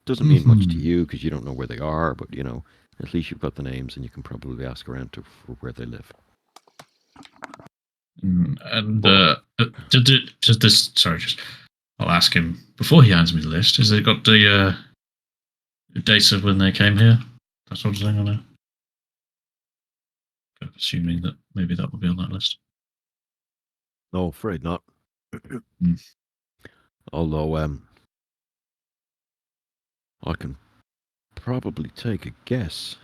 Doesn't mean much to you because you don't know where they are, but you know, at least you've got the names and you can probably ask around for where they live. And does this? Sorry, I'll ask him before he hands me the list. Has it got the dates of when they came here? That sort of thing on there. Assuming that maybe that will be on that list. No, afraid not. Mm. Although I can probably take a guess.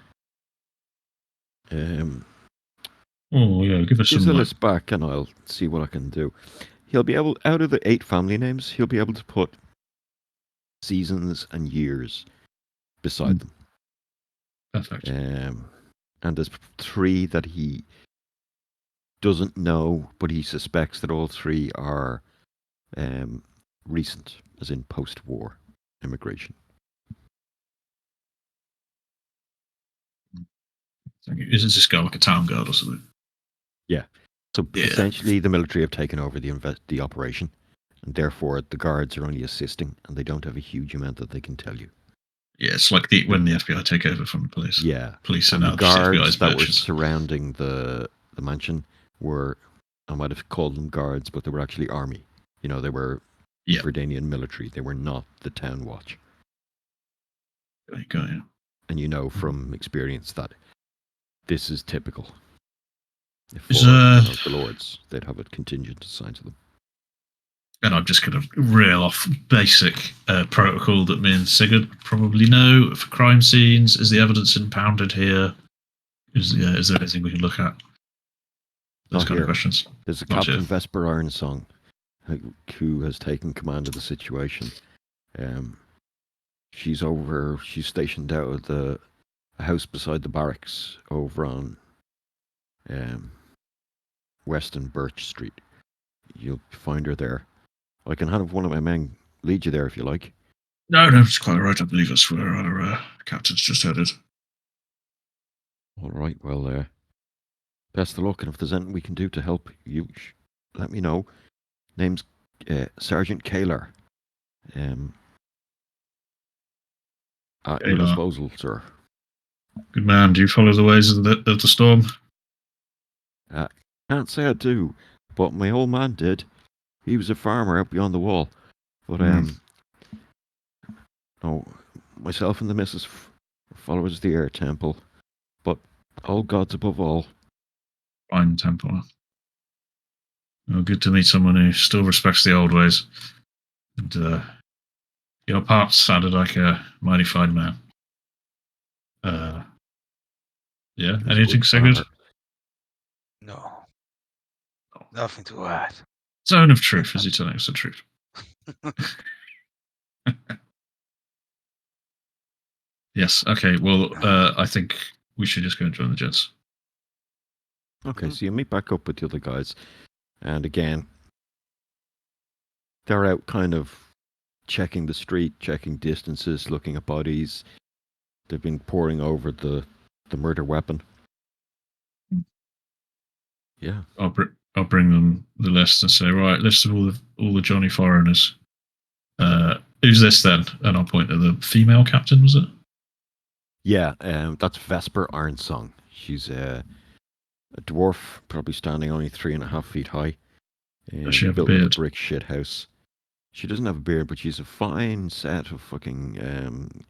Oh yeah, give us Give some. the list back, and I'll see what I can do. He'll be able, out of the 8 family names, he'll be able to put seasons and years beside them. Perfect. And there's 3 that he doesn't know, but he suspects that all 3 are recent, as in post-war immigration. Is this guy like a town guard or something? Yeah. So essentially, the military have taken over the operation, and therefore the guards are only assisting, and they don't have a huge amount that they can tell you. Yeah, it's like when the FBI take over from the police. Yeah. Police are and now the guards FBI's that were merchants. surrounding the mansion were, I might have called them guards, but they were actually army. You know, they were Verdanian military. They were not the town watch. There you go, yeah. And you know from experience that this is typical. For the lords, they'd have a contingent assigned to them. And I'm just going to reel off basic protocol that me and Sigurd probably know for crime scenes. Is the evidence impounded here? Is there anything we can look at? Those kind of questions. There's a Captain Vesper Ironsong who has taken command of the situation. She's stationed out of the house beside the barracks over on West and Birch Street. You'll find her there. I can have one of my men lead you there if you like. No, it's quite right. I believe that's where our captain's just headed. All right, well, best of luck, and if there's anything we can do to help you, let me know. Name's Sergeant Kaler. At your disposal, sir. Good man. Do you follow the ways of the storm? Can't say I do, but my old man did. He was a farmer out beyond the wall. But no, myself and the missus followers of the Air Temple. But all gods above all. Fine Templar. Well, good to meet someone who still respects the old ways. And your pops sounded like a mighty fine man. Yeah, anything, Sigurd? No. Nothing to add. Zone of truth, is he telling us the truth? Yes, okay, well, I think we should just go and join the gents. Okay, so you meet back up with the other guys. And again, they're out kind of checking the street, checking distances, looking at bodies. They've been poring over the murder weapon. Yeah. I'll bring them the list and say, right, list of all the Johnny foreigners. Who's this then? And I'll point to the female captain, was it? Yeah, that's Vesper Ironsong. She's a dwarf, probably standing only 3.5 feet high. Does she have built a beard? in a brick shit house. She doesn't have a beard, but she's a fine set of fucking and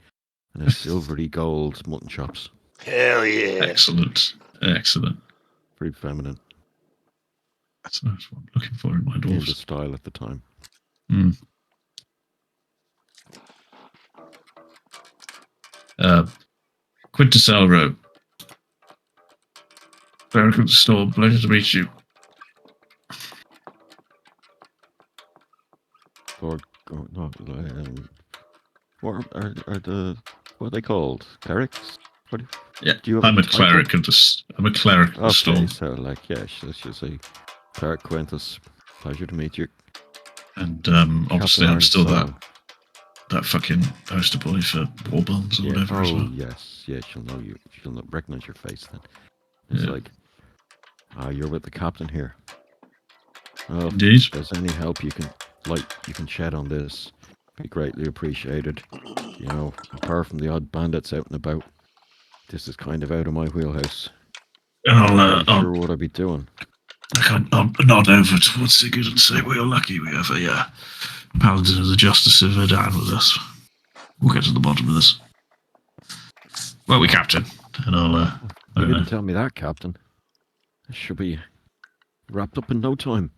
a silvery gold mutton chops. Hell yeah! Excellent. Pretty feminine. That's what I'm looking for in my dwarves. In the style at the time. Quintus very good storm. Pleasure to meet you. What are they called? Clerics? I'm a cleric of the storm. Okay, so like, yeah, she'll say Clark Quintus, pleasure to meet you. And obviously, Captain I'm still Arneson. that fucking poster boy for Warbones or Yeah. whatever as Oh well. yes, yeah. She'll know you. She'll recognize your face then. It's Yeah. like, you're with the captain here. Oh, Indeed. if there's any help you can shed on this, be greatly appreciated. You know, apart from the odd bandits out and about, this is kind of out of my wheelhouse. And I'm not I'll, really sure what I'd be doing. I'll nod over towards Sigurd and say, "We are lucky we have a paladin of the Justice of Verdania with us. We'll get to the bottom of this." Well, we captain, and I'll. I You don't didn't know. tell me that, Captain. This should be wrapped up in no time.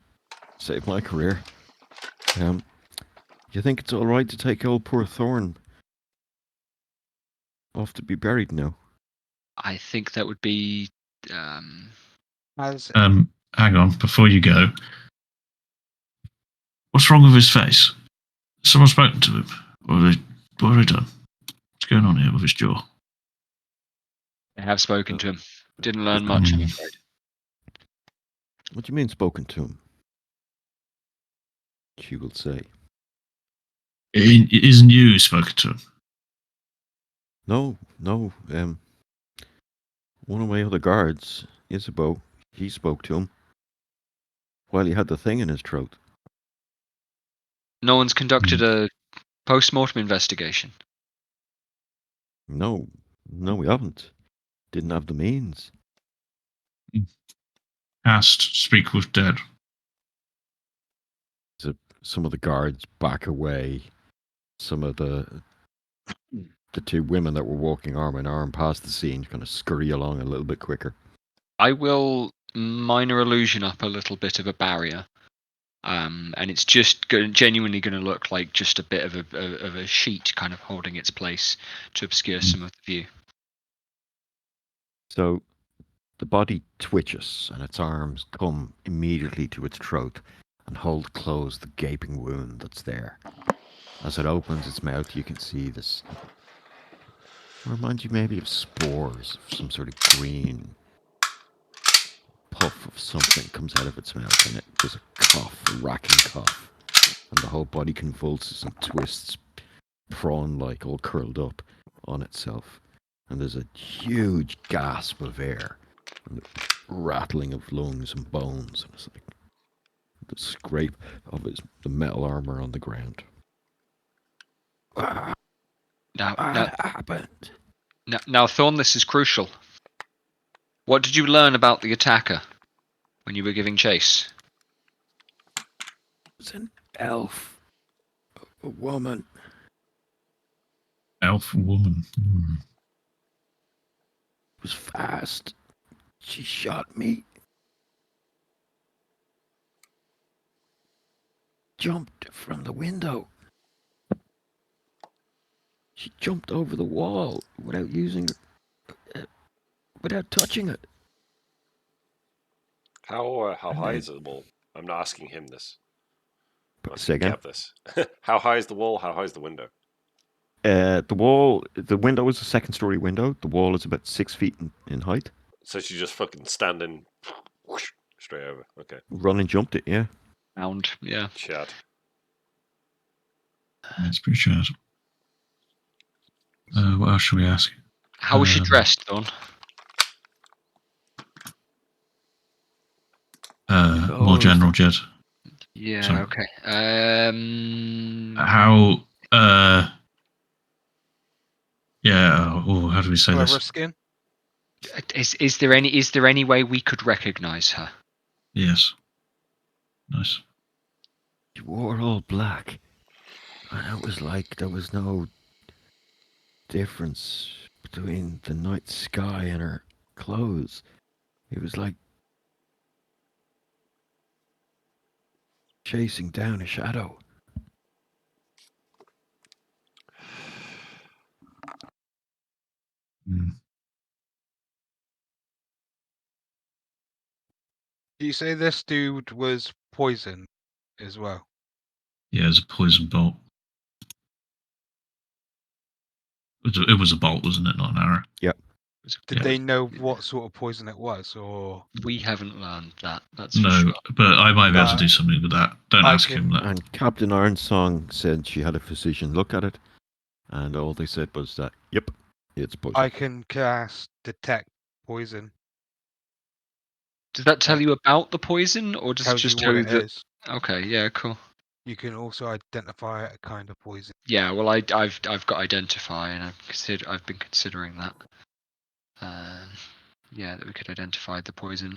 Save my career. You think it's all right to take old poor Thorn off to be buried now? I think that would be. Has Hang on, before you go. What's wrong with his face? Someone spoken to him? What have they done? What's going on here with his jaw? I have spoken to him. Didn't learn much, I'm afraid. What do you mean spoken to him? She will say. Isn't you spoken to him? No. One of my other guards, Isabeau, he spoke to him while he had the thing in his throat. No one's conducted a post-mortem investigation. No, we haven't. Didn't have the means. Cast speak with dead. Some of the guards back away. Some of the two women that were walking arm in arm past the scene kind of scurry along a little bit quicker. I will minor illusion up a little bit of a barrier, and it's just genuinely going to look like just a bit of a sheet kind of holding its place to obscure some of the view. So the body twitches and its arms come immediately to its throat and hold closed the gaping wound that's there. As it opens its mouth, you can see this. Reminds you maybe of spores, of some sort of green puff of something comes out of its mouth, and there's a cough, a racking cough, and the whole body convulses and twists, prawn-like, all curled up on itself. And there's a huge gasp of air, and the rattling of lungs and bones, and it's like the scrape of the metal armor on the ground. Now, Happened? now, Thorn, this is crucial. What did you learn about the attacker when you were giving chase? It's an elf, a woman. Elf woman. It was fast. She shot me. Jumped from the window. She jumped over the wall without without touching it. How And high then- is the wall? I'm not asking him this. I'm Say asking again? Kev this. How high is the wall? How high is the window? The window is a second-story window. The wall is about 6 feet in height. So she's just fucking standing whoosh, straight over. Okay. Run and jumped it, yeah. Round, yeah. Chad. That's pretty short. What else should we ask? How was she dressed, Thorn? More general, Jed. Yeah, Sorry. okay. How? Yeah. Oh, how do we say clever this? skin. Is there any way we could recognise her? Yes. Nice. She wore all black. And it was like there was no difference between the night sky and her clothes. It was like chasing down a shadow. Do you say this dude was poisoned as well? Yeah, it's a poison bolt. It was a bolt, wasn't it? Not an arrow. Yep. Did Yeah. they know what sort of poison it was, or We haven't learned that. That's for No, sure. but I might be able to But do something with that. Don't I ask him can- that. And Captain Ironsong said she had a physician look at it, and all they said was that, yep, it's poison. I can cast detect poison. Does that tell you about the poison, or does it Tells just you tell what you it that? is. Okay, yeah, cool. You can also identify a kind of poison. Yeah, well, I've got identify, and I've been considering that. Yeah, that we could identify the poison.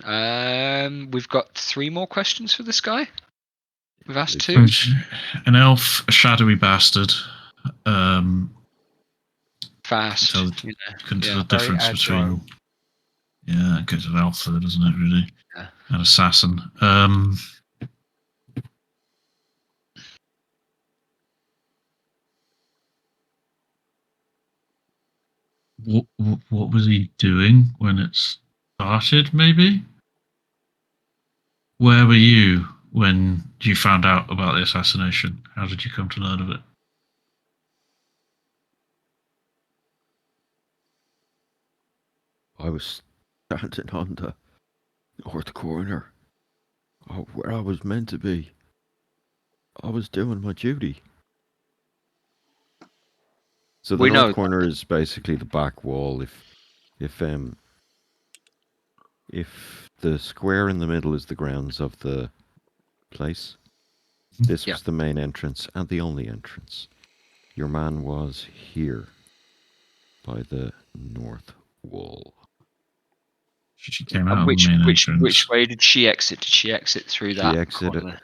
We've got 3 more questions for this guy. We've asked 2. An elf, a shadowy bastard. Fast. Tell, You know, couldn't tell yeah. the difference Very between. agile. Yeah, it goes with alpha, doesn't it? Really. Yeah. An assassin. What was he doing when it started? Maybe. Where were you when you found out about the assassination? How did you come to learn of it? I was standing on the north corner of where I was meant to be. I was doing my duty. So the We know north corner is basically the back wall. If the square in the middle is the grounds of the place, this Yeah. was the main entrance and the only entrance. Your man was here by the north wall. She came And out of the main entrance. which way did she exit? Did she exit through that corner?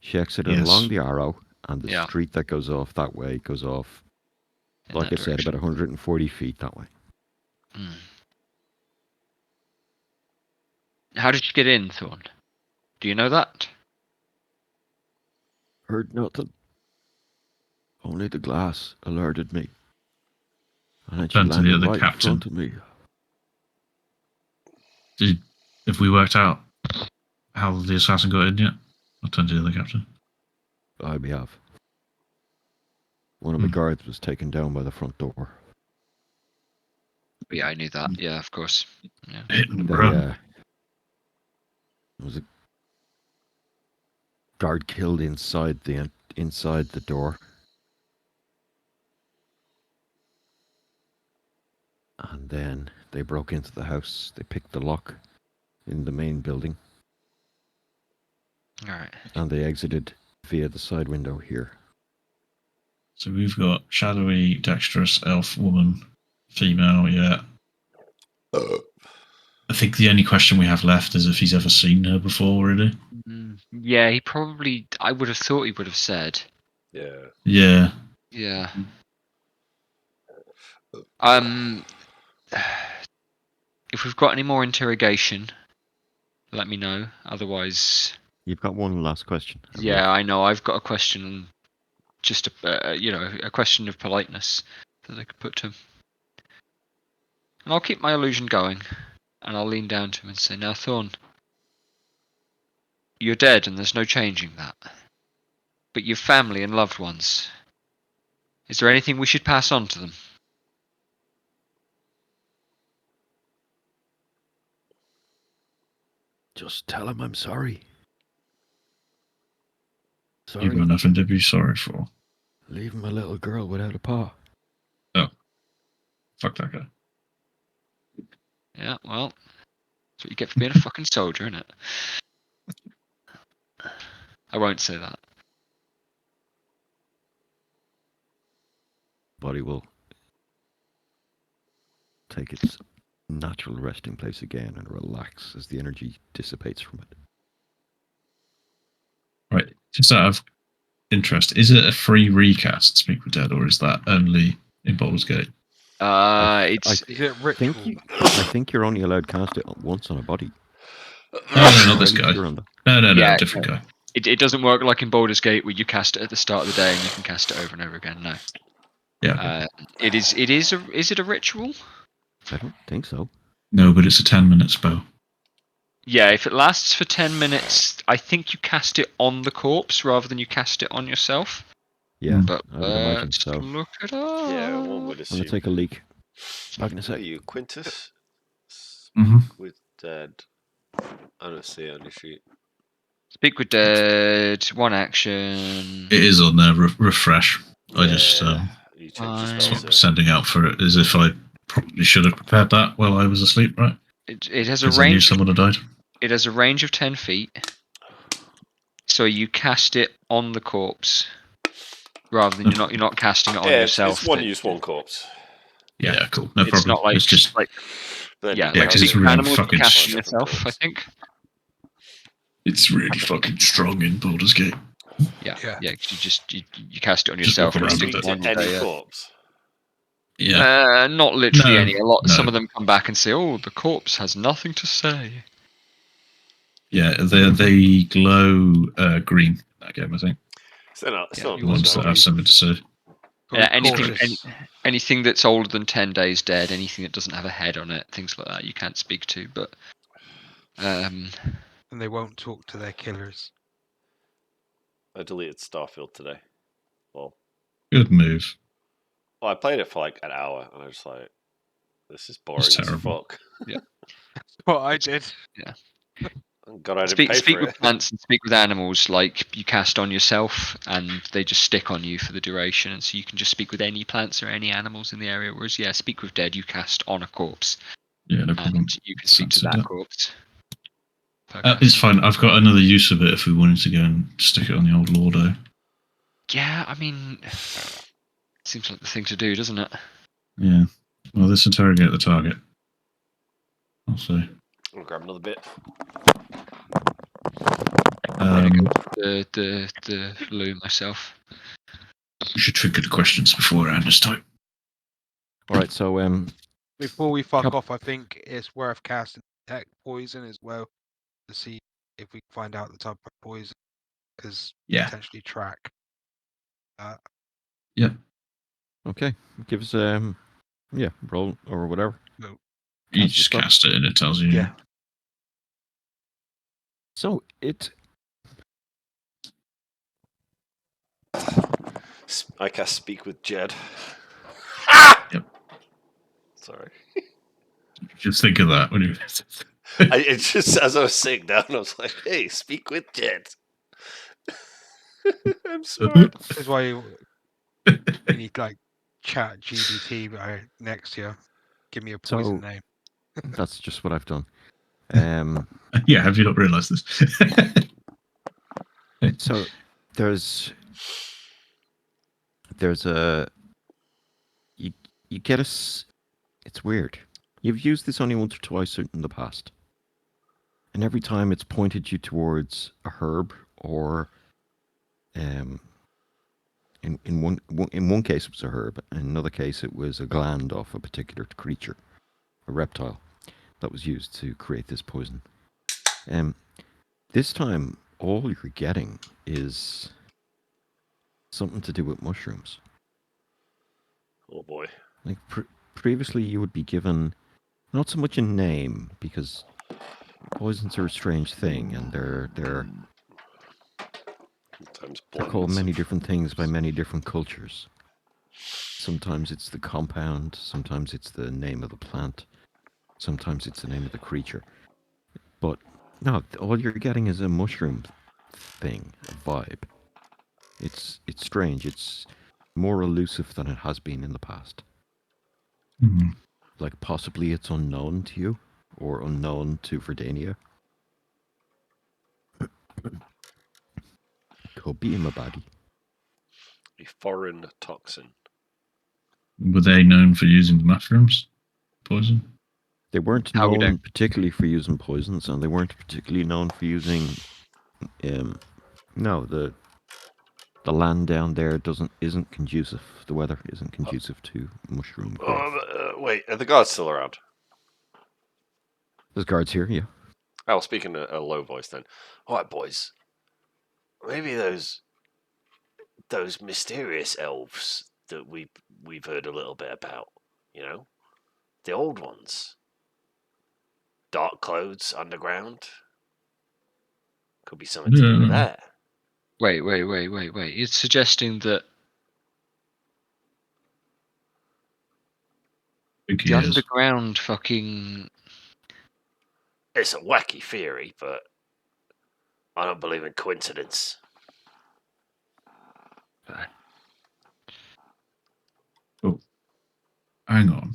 She exited Yes. along the arrow, and the Yeah. street that goes off that way goes off, In like I that said, direction? about 140 feet that way. Mm. How did she get in, Thorn? Do you know that? Heard nothing. Only the glass alerted me. And then she Turned to the landed other right captain. in front of me. Have we worked out how the assassin got in yet? I'll turn to the other captain. I have. One of my guards was taken down by the front door. Yeah, I knew that. Yeah, of course. Yeah. Hitting the They, bro. there was a guard killed inside the door. And then they broke into the house. They picked the lock in the main building. All right. And they exited via the side window here. So we've got shadowy, dexterous elf woman, female, yeah. I think the only question we have left is if he's ever seen her before, really. Yeah, he probably. I would have thought he would have said. Yeah. Yeah. Yeah. If we've got any more interrogation, let me know. Otherwise, You've got one last question. I believe. yeah, I know. I've got a question. Just a question of politeness that I could put to him. And I'll keep my illusion going, and I'll lean down to him and say, "Now, Thorn, you're dead, and there's no changing that. But your family and loved ones. Is there anything we should pass on to them?" Just tell him I'm sorry. You've Sorry. got nothing to be sorry for. Leaving my little girl without a pa. Oh. Fuck that guy. Yeah, well, that's what you get for being a fucking soldier, isn't it? I won't say that. Body will take its natural resting place again and relax as the energy dissipates from it. Right. Just out of interest, is it a free recast, Speak with Dead, or is that only in Baldur's Gate? It's Is it ritual? I think you're only allowed to cast it once on a body. No, not this Fairly guy. sure on that. No, Yeah, different guy. it doesn't work like in Baldur's Gate where you cast it at the start of the day and you can cast it over and over again. No. Yeah. It is it a ritual? I don't think so. No, but it's a 10-minute spell. Yeah, if it lasts for 10 minutes, I think you cast it on the corpse rather than you cast it on yourself. Yeah, But I would imagine let's so. look it up. Yeah, one would I'm gonna assume. take a leak. Back in a Are sec. you Quintus? Mhm. With dead. I don't see it on your sheet. Speak with dead. One action. It is on there. Refresh. I just you changed your Fine. spell, sort of sending out for it as if I probably should have prepared that while I was asleep, right? It has a Because I knew range. someone had died. It has a range of 10 feet. So you cast it on the corpse, rather than you're not casting it on Yeah, yourself. it's one use, one corpse. Yeah, cool. No It's problem. not like It's just like But then yeah, you can like because cast it's speak it with really animals. You fucking cast on it different yourself, I corpse. think. it's really fucking strong in Baldur's Gate. Yeah, Yeah. yeah. 'Cause you cast it on Just yourself. walk Can you around And with speak it. to any corpse? Yeah. Not literally No, any. A lot. no. Some of them come back and say, "Oh, the corpse has nothing to say." Yeah, they glow green in that game, I think. Still not Yeah, The plus ones that one. have something to say. Probably anything, cautious. anything that's older than 10 days dead, anything that doesn't have a head on it, things like that, you can't speak to. But And they won't talk to their killers. I deleted Starfield today. Well, Good move. I played it for like an hour, and I was like, "This is boring It's as terrible. fuck." What I did. Thank God I didn't pay speak for with it. plants and speak with animals like you cast on yourself, and they just stick on you for the duration. And so you can just speak with any plants or any animals in the area. Whereas speak with dead, you cast on a corpse, Yeah, no problem. and you can speak to Fancied that that. corpse. It's fine. I've got another use of it if we wanted to go and stick it on the old Lordo. Yeah, I mean, seems like the thing to do, doesn't it? Yeah. Well, let's interrogate the target. I'll say. I'll grab another bit. I'm gonna go to the loo myself. We should trigger the questions beforehand this time. All right, so Before we fuck Cap- off, I think it's worth casting detect poison as well to see if we can find out the type of poison, because Yeah. potentially track. okay, give us roll or whatever. No. You Cast the just spell. cast it and it tells you. Yeah. So it I cast Speak with Jed. Yep. Sorry. Just think of that when you. It just, as I was sitting down, I was like, "Hey, speak with Jed." I'm smart. This is why you need like chat GBT next to you. Give me a poison So- name. that's just what I've done. Yeah, have you not realised this? So there's a you get it's weird. You've used this only once or twice in the past, and every time it's pointed you towards a herb or in one case it was a herb, in another case it was a gland of a particular creature, a reptile, that was used to create this poison. This time all you're getting is something to do with mushrooms. Oh boy. Like previously, you would be given not so much a name because poisons are a strange thing, and they're Sometimes called blends many of different things by herbs. many different cultures. Sometimes it's the compound, sometimes it's the name of the plant, sometimes it's the name of the creature. But no, all you're getting is a mushroom thing, a vibe. It's strange. It's more elusive than it has been in the past. Hmm. Like possibly it's unknown to you or unknown to Verdania. Could be my body. A foreign toxin. Were they known for using mushrooms? Poison? They weren't How we known don't. particularly for using poisons, and they weren't particularly known for using. No, the land down there isn't conducive. The weather isn't conducive to mushroom growth. Wait, are the guards still around? There's guards here, yeah. I'll speak in a low voice then. All right, boys. Maybe those mysterious elves that we've heard a little bit about. You know, the old ones. Dark clothes underground. Could be something to do with that. Wait. It's suggesting that think he The is. underground fucking. It's a wacky theory, but I don't believe in coincidence. Oh, hang on.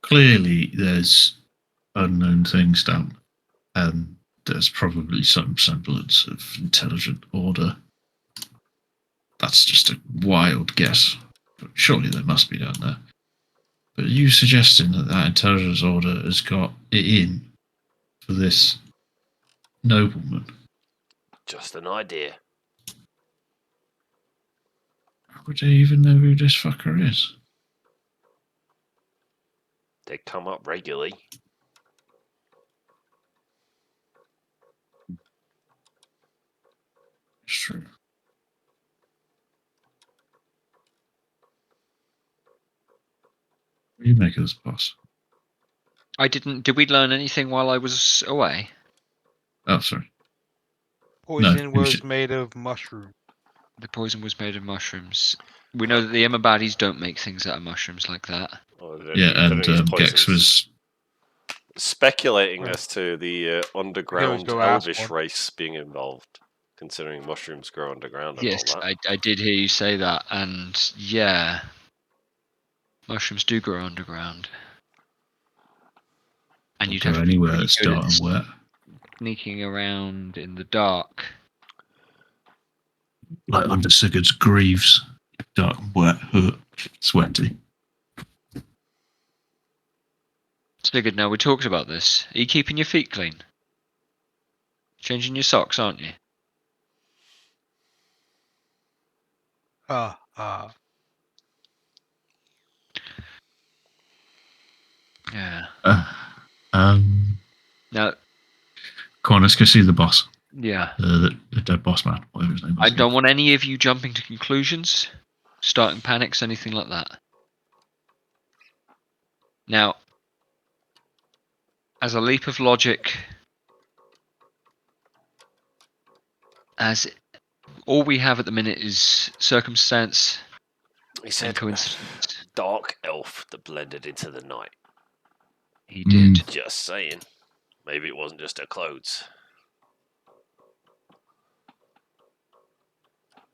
Clearly, there's unknown things down, and there's probably some semblance of intelligent order. That's just a wild guess, but surely there must be down there. But are you suggesting that that intelligence order has got it in for this nobleman? Just an idea. How would they even know who this fucker is? They come up regularly. It's true. What do you make of this, boss? I didn't. Did we learn anything while I was away? Oh, sorry. Poison you was should- made of mushroom. The poison was made of mushrooms. We know that the Emma baddies don't make things out of mushrooms like that. Oh, Yeah, and Gex poisons. was. Speculating Right. as to the underground go ask elvish one. race being involved, considering mushrooms grow underground and Yes, all that. I did hear you say that, and yeah, mushrooms do grow underground, and Don't you'd go have to be anywhere pretty that's good dark at and wet. sneaking around in the dark. Like under Sigurd's greaves. Dark and wet, sweaty. Sigurd, now we talked about this. Are you keeping your feet clean? Changing your socks, aren't you? Yeah. Now, Come on, let's go see the boss. yeah. The dead boss man, whatever his name I was. don't want any of you jumping to conclusions, starting panics, anything like that. Now, as a leap of logic, as all we have at the minute is circumstance He and said, coincidence. dark elf that blended into the night. He did. Just saying. Maybe it wasn't just her clothes.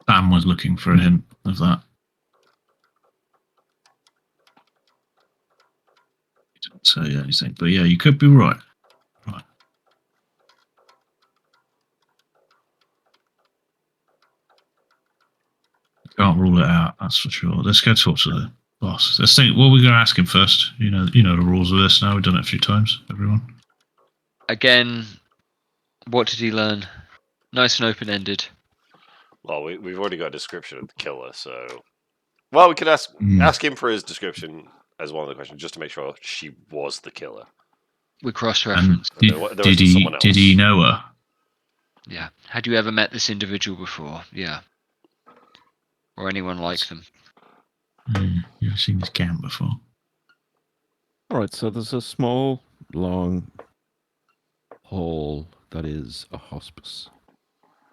Sam was looking for a hint of that. He didn't say anything, but yeah, you could be right. Right. Can't rule it out, that's for sure. Let's go talk to the boss. Let's think. What are we going to ask him first? You know the rules of this now. We've done it a few times. Everyone. Again, what did he learn? Nice and open-ended. Well, we've already got a description of the killer, so... Well, we could ask him for his description as one of the questions, just to make sure she was the killer. We And cross-reference. There wasn't someone else. did he know her? Yeah. Had you ever met this individual before? Yeah. Or anyone like them? You've seen this camp before. All right, so there's a small, long hall that is a hospice.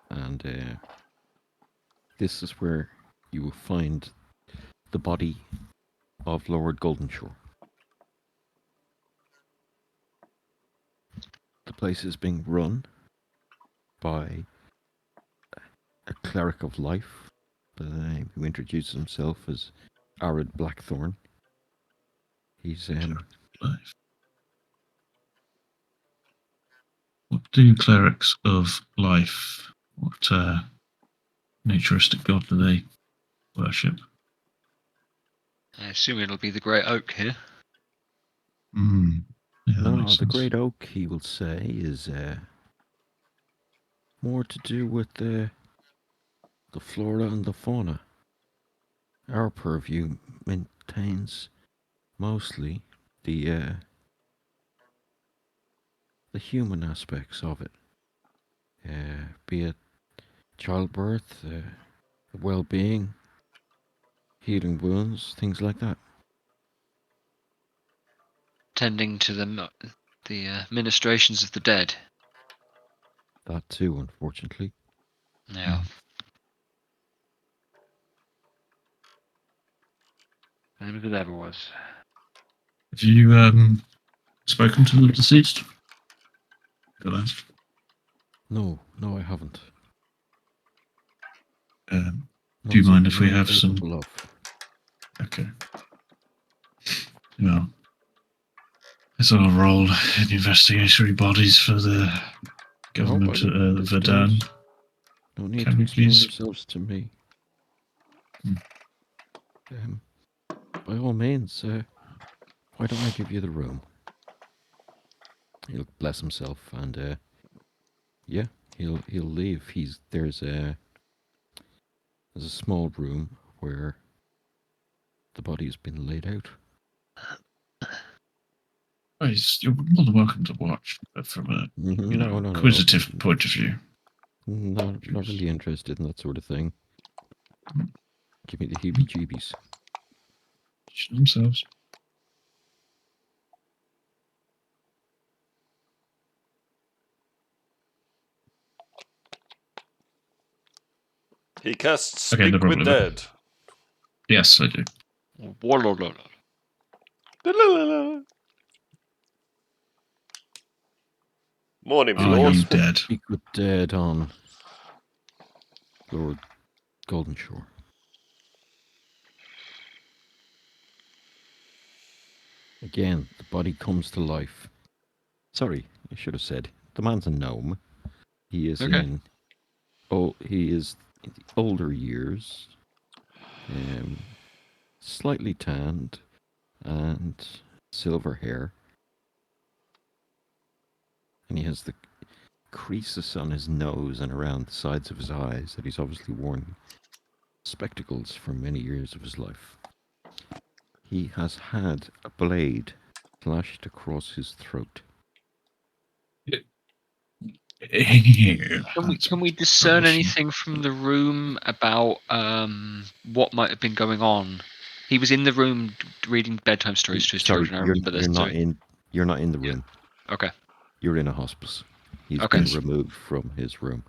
And this is where you will find the body of Lord Goldenshore. The place is being run by a cleric of life by the name who introduces himself as Arid Blackthorn. He's Life. What do clerics of life? What naturistic god do they worship? I assume it'll be the Great Oak here. Yeah, that no, makes the sense. Great Oak, he will say, is more to do with the flora and the fauna. Our purview maintains mostly the human aspects of it, be it childbirth, well-being, healing wounds, things like that. Tending to the ministrations of the dead. That too, unfortunately. Yeah. Same as it ever was. Have you spoken to the deceased? Could I ask? No, I haven't. Do you Not mind if something we I'm have some? capable of. Okay. Well, it's our role in investigatory bodies for the government No, of Verdun. no need Can to we explain please? yourselves to me. Hmm. By all means, why don't I give you the room? He'll bless himself, and yeah, he'll leave. There's a small room where the body's been laid out. You're more than welcome to watch, but from a No. inquisitive point of view. Not really interested in that sort of thing. Give me the heebie-jeebies. Themselves. He casts Okay, Speak no with problem. Dead. Yes, I do. Morning, my Are lord. you dead? Speak with dead on Lord Goldenshore. Again, the body comes to life. Sorry, I should have said. The man's a gnome. He is Okay. he is in the older years. Slightly tanned and silver hair. And he has the creases on his nose and around the sides of his eyes that he's obviously worn spectacles for many years of his life. He has had a blade slashed across his throat. Can we discern anything from the room about what might have been going on? He was in the room reading bedtime stories to his children. I remember this. You're not in the Yeah. room. Okay. You're in a hospice. He's Okay. been removed from his room.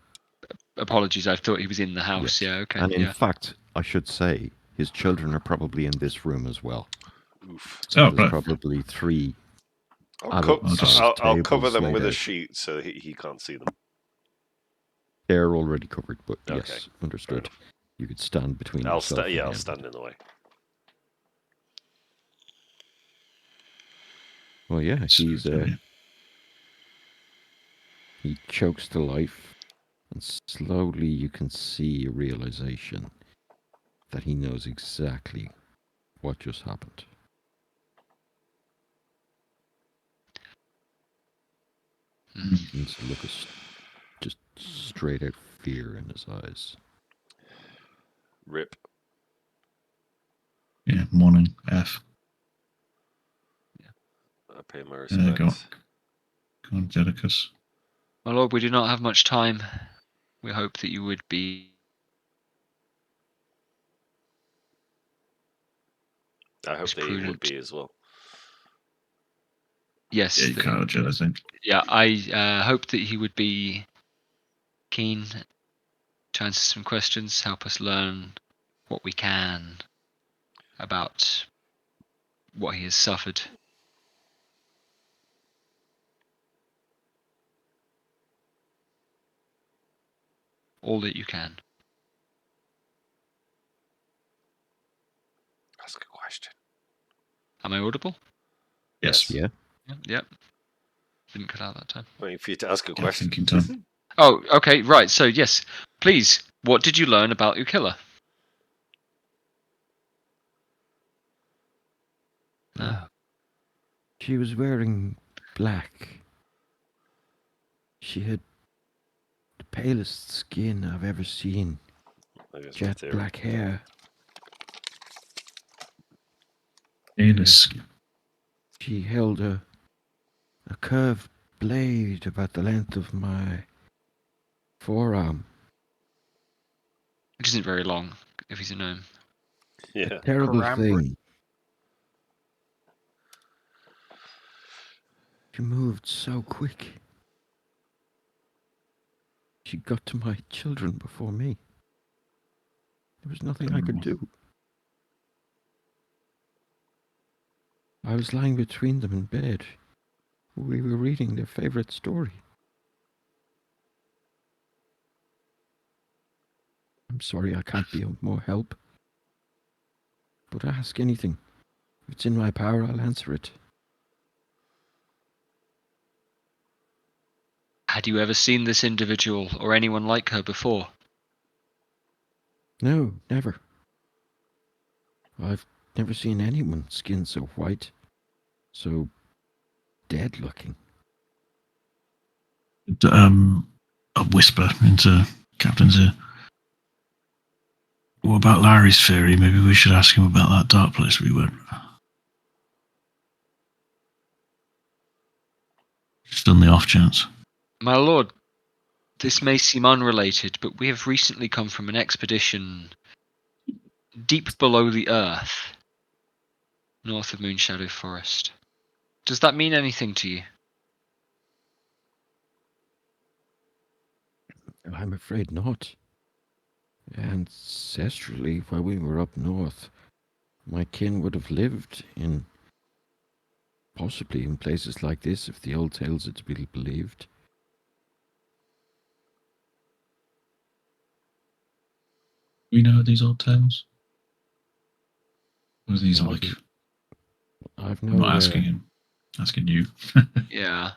Apologies, I thought he was in the house. Yes. Yeah. Okay. And in Yeah. fact, I should say his children are probably in this room as well. Oof. So Oh, there's right. probably 3 I'll, co- adult-sized I'll cover tables them laid with a out. sheet so he can't see them. They're already covered, but Okay, yes, understood. You could stand between yourself and I'll him. stand in the way. Well, yeah, Okay. he chokes to life, and slowly you can see a realization that he knows exactly what just happened. Hmm. He begins to look at just straight out fear in his eyes. Rip. Yeah, morning, F. I pay my Go respects. on, Jedicus. My lord, we do not have much time. We hope that you would be. I hope that he would prudent. be as well. Yes. Yeah, you can't, Jed, I think. Yeah, I hope that he would be keen to answer some questions, help us learn what we can about what he has suffered. All that you can. Ask a question. Am I audible? Yes. Yeah. Yep. Didn't cut out that time. Waiting for you to ask a Yeah, question. thinking time. Oh, okay, right. So yes, please. What did you learn about your killer? Oh. She was wearing black. She had the palest skin I've ever seen. Maybe it's Jet material. black hair. Anus. She held a curved blade about the length of my forearm. Which isn't very long if he's a gnome. Yeah. Terrible Karambra. thing. She moved so quick. She got to my children before me. There was nothing I could do. I was lying between them in bed. We were reading their favourite story. I'm sorry I can't be of more help. But ask anything. If it's in my power, I'll answer it. Had you ever seen this individual or anyone like her before? No, never. I've never seen anyone's skin so white, so dead-looking. A whisper into Captain's ear. What about Larry's theory? Maybe we should ask him about that dark place we went. Just on the off chance. My lord, this may seem unrelated, but we have recently come from an expedition deep below the earth, north of Moonshadow Forest. Does that mean anything to you? I'm afraid not. Ancestrally, while we were up north, my kin would have lived in possibly in places like this if the old tales are to be believed. We know these old tales? Or are these Well, like... I've I'm no... not asking him. Asking you. Yeah.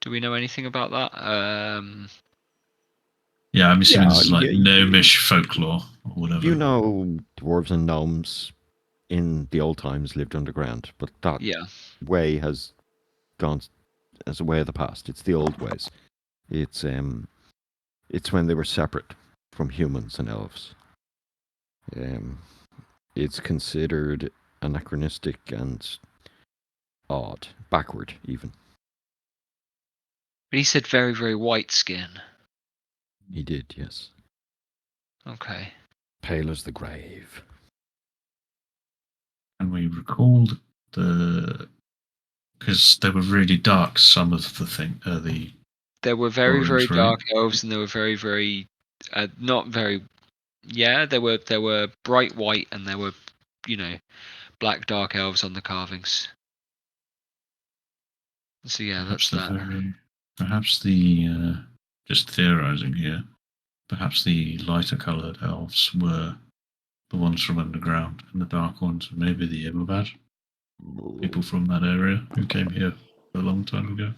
Do we know anything about that? Yeah, I'm assuming this is like yeah, gnomish folklore or whatever. You know, dwarves and gnomes in the old times lived underground, but that Yeah. way has gone as a way of the past. It's the old ways. It's when they were separate from humans and elves. It's considered anachronistic and odd, backward even. But he said very, very white skin. He did, yes. Okay. Pale as the grave. And we recalled because they were really dark. Some of the There were very, very drawings, right? dark elves, and they were very, very, not very. Yeah, there were bright white, and there were, black dark elves on the carvings. So yeah, Perhaps that's that. Perhaps the just theorizing here. Perhaps the lighter coloured elves were the ones from underground, and the dark ones maybe the Imabad. People from that area who came here a long time ago.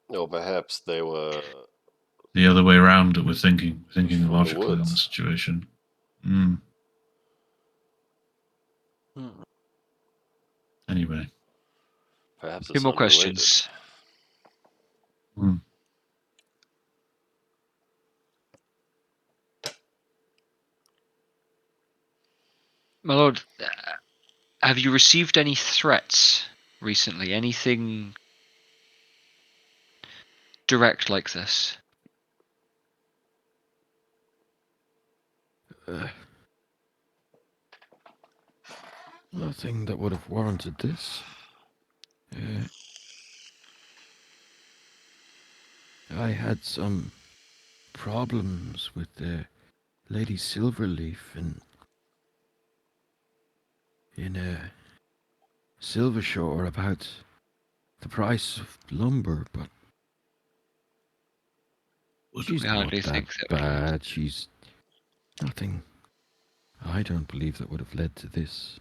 Or perhaps they were The other way around that we're thinking from the logically on the woods. situation. Anyway. Perhaps Two it's more unrelated. questions. My lord, have you received any threats recently? Anything direct like this? Nothing that would have warranted this. I had some problems with Lady Silverleaf in Silvershore about the price of lumber, but she's We not hardly that think that would warrant bad. She's nothing. I don't believe that would have led to this.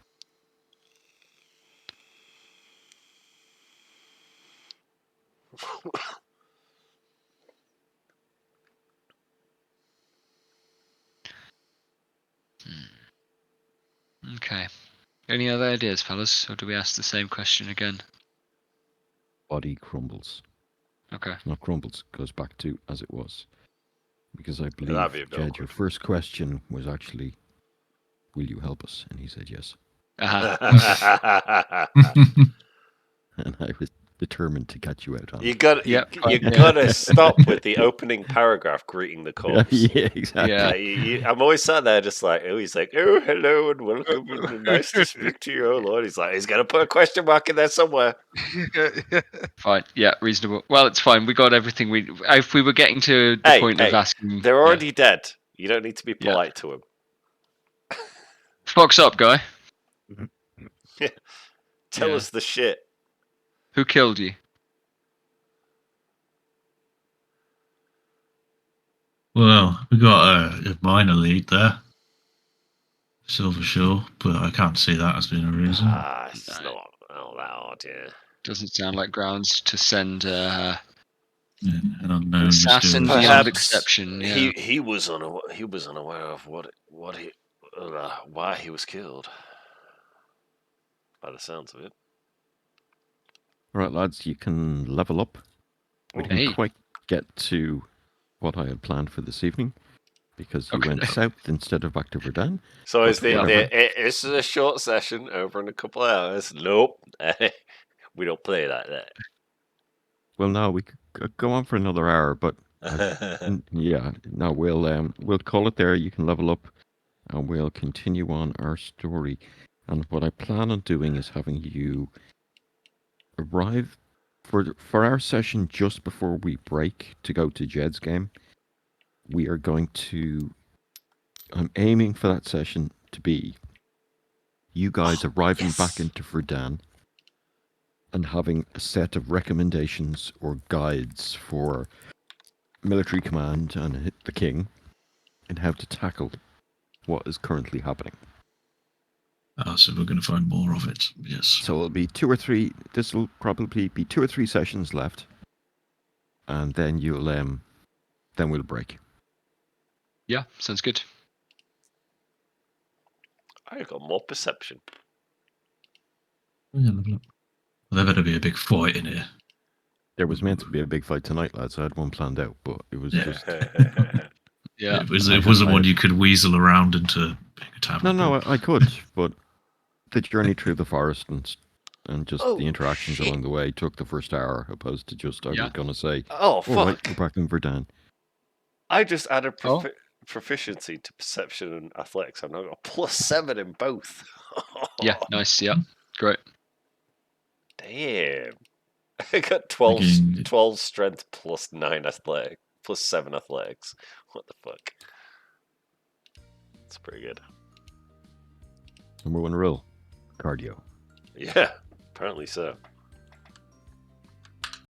Okay. Any other ideas, fellas? Or do we ask the same question again? Body crumbles. Okay. Not crumbles, goes back to as it was. Because I believe, that'd be a bit Jed, your awkward. first question was actually, will you help us? And he said yes. And I was determined to catch you out on You it. got Yep. you Yeah. gotta stop with the opening paragraph greeting the corpse. Yeah, exactly. Yeah. I'm always sat there just like, he's like, oh, hello and welcome and nice to speak to you, oh Lord. He's like, he's gonna put a question mark in there somewhere. Fine. Yeah, reasonable. Well, it's fine. We got everything we. If we were getting to the point of asking, they're already dead. You don't need to be Yeah. polite to him. Fox up, guy. Tell Yeah. us the shit. Who killed you? Well, we got a minor lead there. Silver Shore, but I can't see that as being a reason. It's No. not all that hard, yeah. Doesn't sound like grounds to send Yeah, an an unknown assassin mysterious beyond Perhaps exception. Yeah. he was unaware of why he was killed. By the sounds of it. Right, lads, you can level up. We didn't Hey. quite get to what I had planned for this evening because you Okay. went south instead of back to Verdun. So is But whatever. this is a short session over in a couple of hours? Nope. We don't play like Well, no, we could go on for another hour, but that. yeah, no, we'll call it there. You can level up, and we'll continue on our story. And what I plan on doing is having you arrive for our session just before we break to go to Jed's game. We are going to. I'm aiming for that session to be you guys arriving back into Verdun and having a set of recommendations or guides for military command and the king and how to tackle what is currently happening. So we're going to find more of it. Yes. So it'll be 2 or 3. This will probably be 2 or 3 sessions left, and then then we'll break. Yeah, sounds good. I got more perception. Yeah, level up. Well, there better be a big fight in here. There was meant to be a big fight tonight, lads. I had one planned out, but it was Yeah. just Yeah. It wasn't one you could weasel around into being a tavern. no. I could, but the journey through the forest and just Oh, the interactions shit. along the way took the first hour, opposed to just I Yeah. was gonna say, Oh, all fuck. right, we're back in Verdun. I just added Oh. proficiency to perception and athletics. I've now got +7 in both. Yeah, nice. Yeah, great. Damn. I got 12, Again, 12 strength +9 athletic, +7 athletics. What the fuck? That's pretty good. Number 1 rule: cardio. Yeah, apparently so.